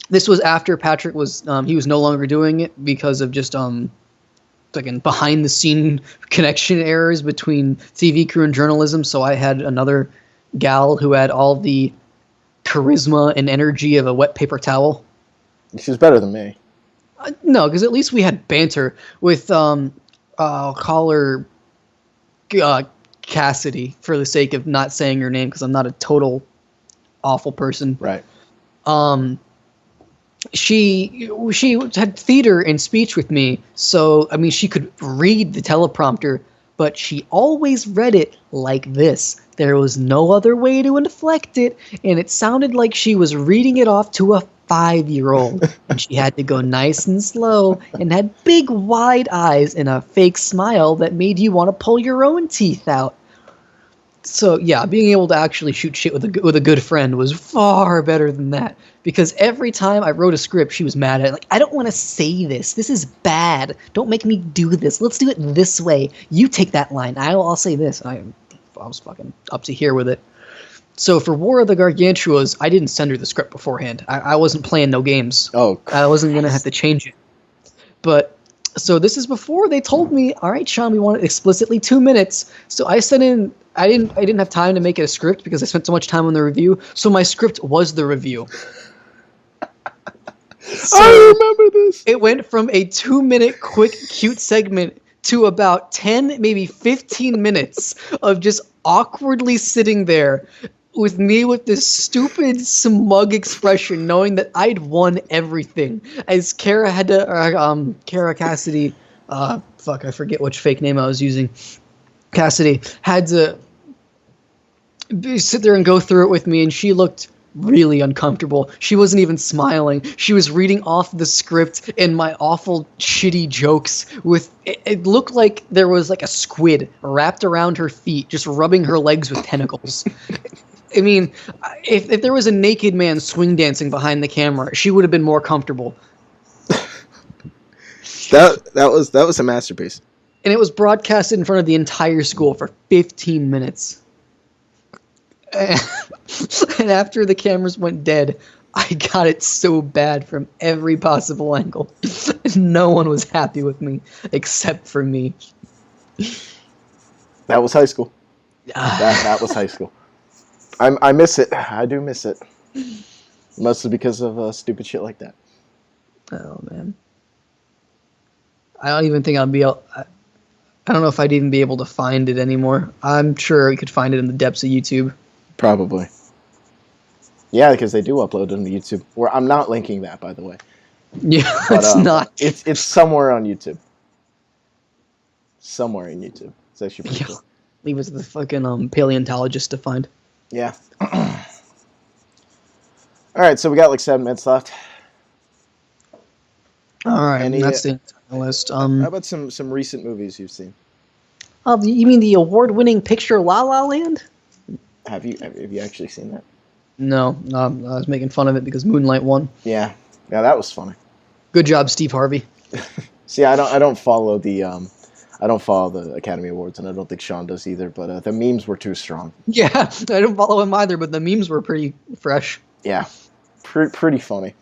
This was after Patrick was he was no longer doing it because of just like behind the scene connection errors between TV crew and journalism. So I had another gal who had all the charisma and energy of a wet paper towel. She's better than me. No, because at least we had banter with I'll call her Cassidy for the sake of not saying her name because I'm not a total awful person. Right. She had theater and speech with me, so I mean she could read the teleprompter, but she always read it like this. There was no other way to inflect it, and it sounded like she was reading it off to a 5-year-old. And she had to go nice and slow and had big wide eyes and a fake smile that made you want to pull your own teeth out. So yeah, being able to actually shoot shit with a good friend was far better than that. Because every time I wrote a script, she was mad at it. Like, I don't want to say this. This is bad. Don't make me do this. Let's do it this way. You take that line. I'll say this. I was fucking up to here with it. So for War of the Gargantuas, I didn't send her the script beforehand. I wasn't playing no games. Oh, Christ. I wasn't going to have to change it. But so this is before they told me, all right, Shjon, we want it explicitly 2 minutes. So I sent in. I didn't have time to make it a script because I spent so much time on the review. So my script was the review. So I remember this. It went from a 2-minute quick, cute segment to about 10, maybe 15 minutes of just awkwardly sitting there with me with this stupid, smug expression, knowing that I'd won everything. As Kara had to, Kara Cassidy, I forget which fake name I was using. Cassidy had to sit there and go through it with me, and she looked really uncomfortable. She wasn't even smiling. She was reading off the script and my awful, shitty jokes. It looked like there was like a squid wrapped around her feet, just rubbing her legs with tentacles. I mean, if there was a naked man swing dancing behind the camera, she would have been more comfortable. That was a masterpiece. And it was broadcasted in front of the entire school for 15 minutes. And after the cameras went dead, I got it so bad from every possible angle. No one was happy with me, except for me. That was high school. That was high school. I miss it. I do miss it. Mostly because of stupid shit like that. Oh, man. I don't even think I'll be able... I don't know if I'd even be able to find it anymore. I'm sure we could find it in the depths of YouTube. Probably. Yeah, because they do upload them to YouTube. Where I'm not linking that, by the way. Yeah, but, it's not. It's somewhere on YouTube. Somewhere in YouTube. It's actually pretty cool. Leave it to the fucking paleontologist to find. Yeah. Alright, so we got like 7 minutes left. Alright, that's the list. How about some recent movies you've seen? You mean the award-winning picture La La Land? Have you actually seen that? No, I was making fun of it because Moonlight won. Yeah, that was funny. Good job, Steve Harvey. See, I don't follow the Academy Awards, and I don't think Shjon does either. But the memes were too strong. Yeah, I don't follow him either, but the memes were pretty fresh. Yeah, pretty funny.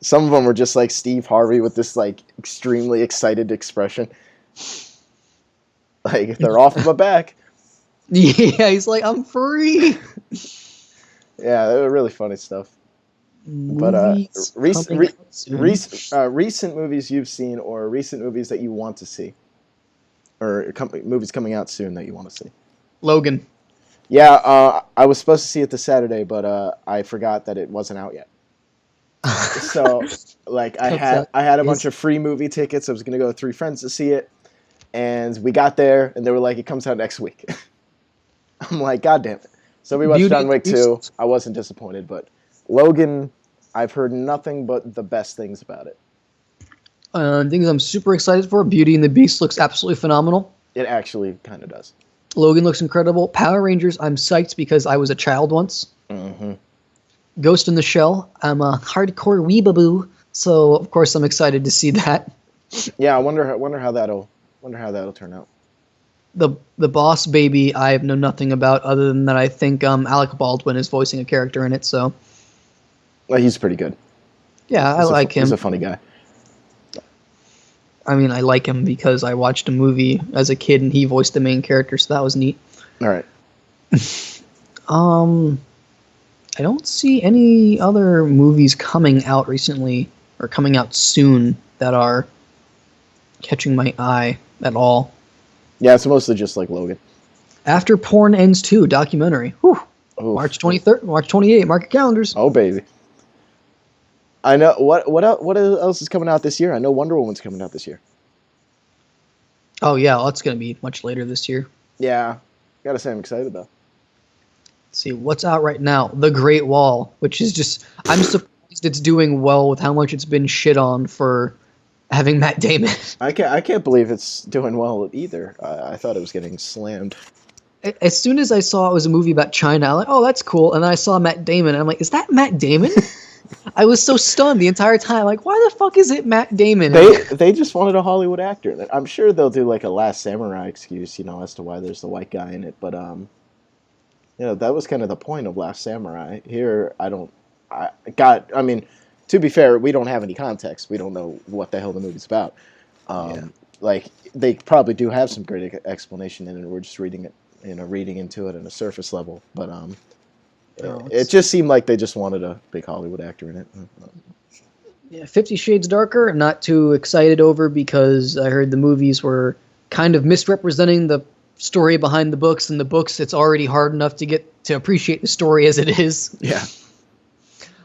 Some of them were just like Steve Harvey with this like extremely excited expression. Like they're off of my back. Yeah, he's like, I'm free. Yeah, they were really funny stuff. Movies recent movies you've seen, or recent movies that you want to see, or movies coming out soon that you want to see. Logan. Yeah, I was supposed to see it this Saturday, but I forgot that it wasn't out yet. So, like, I had a bunch of free movie tickets. I was gonna go with 3 friends to see it, and we got there, and they were like, "It comes out next week." I'm like, "God damn it!" So we watched John Wick 2. I wasn't disappointed, but Logan, I've heard nothing but the best things about it. Things I'm super excited for. Beauty and the Beast looks absolutely phenomenal. It actually kind of does. Logan looks incredible. Power Rangers, I'm psyched because I was a child once. Mm-hmm. Ghost in the Shell, I'm a hardcore weebaboo, so of course I'm excited to see that. Yeah, I wonder how that'll turn out. The Boss Baby, I know nothing about other than that I think Alec Baldwin is voicing a character in it, so. Well, he's pretty good. Yeah, I like him. He's a funny guy. I mean, I like him because I watched a movie as a kid and he voiced the main character, so that was neat. All right. I don't see any other movies coming out recently or coming out soon that are catching my eye at all. Yeah, it's mostly just like Logan. After Porn Ends 2 documentary. Whew. March 23rd, March 28th. Mark your calendars. Oh, baby. I know. What else is coming out this year? I know Wonder Woman's coming out this year. Oh, yeah. Well, it's going to be much later this year. Yeah. Gotta say I'm excited, though. Let's see. What's out right now? The Great Wall, which is just... I'm surprised it's doing well with how much it's been shit on for having Matt Damon. I can't believe it's doing well either. I thought it was getting slammed. As soon as I saw it was a movie about China, I'm like, oh, that's cool. And then I saw Matt Damon, and I'm like, is that Matt Damon? I was so stunned the entire time. Like, why the fuck is it Matt Damon? They just wanted a Hollywood actor. I'm sure they'll do like a Last Samurai excuse, as to why there's the white guy in it. But that was kind of the point of Last Samurai. Here, I mean, to be fair, we don't have any context. We don't know what the hell the movie's about. Like they probably do have some great explanation in it. We're just reading it, reading into it on a surface level. But it just seemed like they just wanted a big Hollywood actor in it. Yeah, 50 Shades Darker, I'm not too excited over because I heard the movies were kind of misrepresenting the story behind the books. And the books, it's already hard enough to get to appreciate the story as it is. Yeah.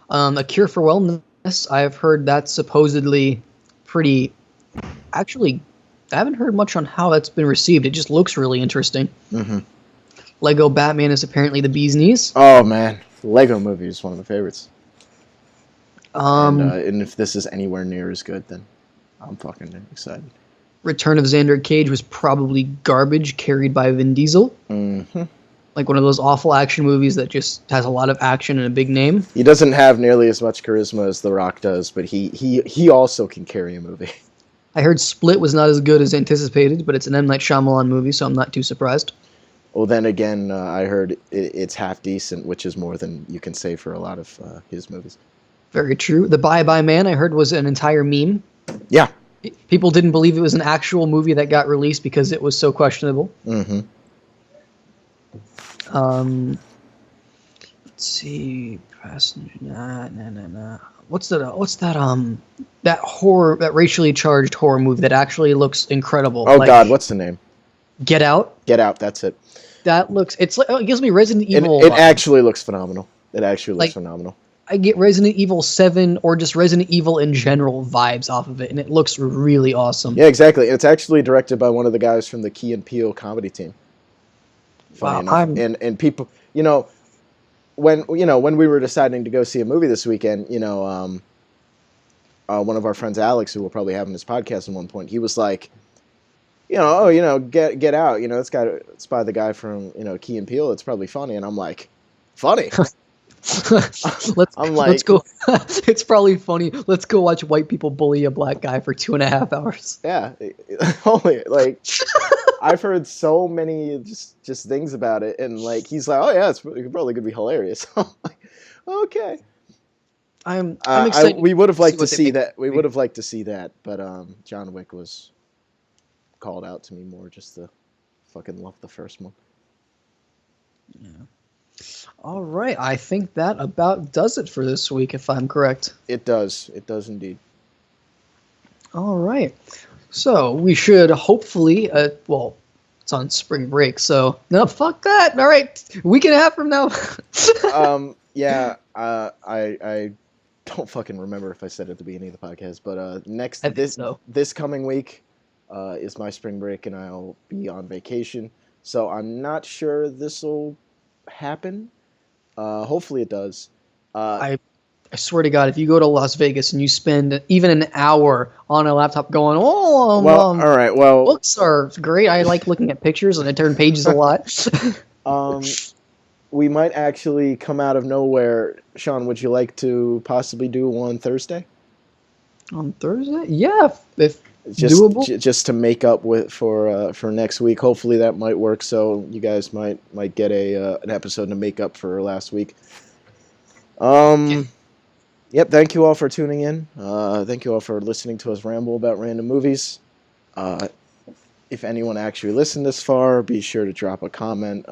A Cure for Wellness, I've heard that's supposedly pretty... Actually, I haven't heard much on how that's been received. It just looks really interesting. Mm-hmm. Lego Batman is apparently the bee's knees. Oh, man. Lego movie is one of my favorites. And if this is anywhere near as good, then I'm fucking excited. Return of Xander Cage was probably garbage carried by Vin Diesel. Mm-hmm. Like one of those awful action movies that just has a lot of action and a big name. He doesn't have nearly as much charisma as The Rock does, but he also can carry a movie. I heard Split was not as good as anticipated, but it's an M. Night Shyamalan movie, so I'm not too surprised. Well, then again, I heard it's half decent, which is more than you can say for a lot of his movies. Very true. The Bye Bye Man, I heard, was an entire meme. Yeah. People didn't believe it was an actual movie that got released because it was so questionable. Mm-hmm. Let's see. Passenger. Nah. What's that horror, that racially charged horror movie that actually looks incredible? Oh, God, what's the name? Get Out? Get Out, that's it. That looks, it gives me Resident Evil. It actually looks phenomenal. It actually looks phenomenal. I get Resident Evil 7 or just Resident Evil in general vibes off of it, and it llooks really awesome. Yeah, exactly. It's actually directed by one of the guys from the Key and Peele comedy team. Funny enough. And people, when we were deciding to go see a movie this weekend, one of our friends, Alex, who we'll probably have in this podcast at one point, he was like, Get Out, it's by the guy from, Key and Peele, it's probably funny. And I'm like, funny? Let's go. It's probably funny. Let's go watch white people bully a black guy for 2.5 hours. Yeah. Only, I've heard so many just things about it. And, he's like, oh, yeah, it's probably going to be hilarious. I'm like, okay. I'm excited. We would have liked to what they see make that. of We the would have liked to see that, but John Wick was called out to me more just to fucking love the first one. Yeah. All right, I think that about does it for this week, if I'm correct. It does. It does indeed. All right. So we should hopefully, well, it's on spring break, so no, fuck that. All right, week and a half from now. Yeah. I don't fucking remember if I said it at the beginning of the podcast, but this coming week is my spring break, and I'll be on vacation. So I'm not sure this will happen. Hopefully it does. I swear to God, if you go to Las Vegas and you spend even an hour on a laptop going, all right, books are great. I like looking at pictures and I turn pages a lot. We might actually come out of nowhere. Shjon, would you like to possibly do one Thursday? On Thursday? Yeah, if doable. Just to make up for next week. Hopefully that might work. So you guys might get an episode to make up for last week. Yep, thank you all for tuning in. Thank you all for listening to us ramble about random movies. If anyone actually listened this far, be sure to drop a comment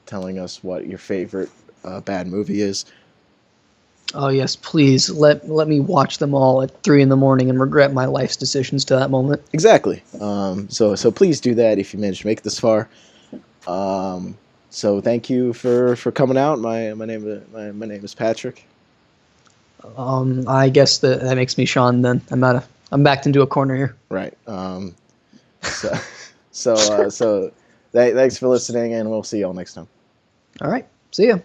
telling us what your favorite bad movie is. Oh yes, please let me watch them all at 3 a.m. and regret my life's decisions to that moment. Exactly. So please do that if you managed to make it this far. So thank you for coming out. My name is Patrick. I guess that makes me Sean then. I'm backed into a corner here. Right. So thanks for listening, and we'll see y'all next time. All right. See ya.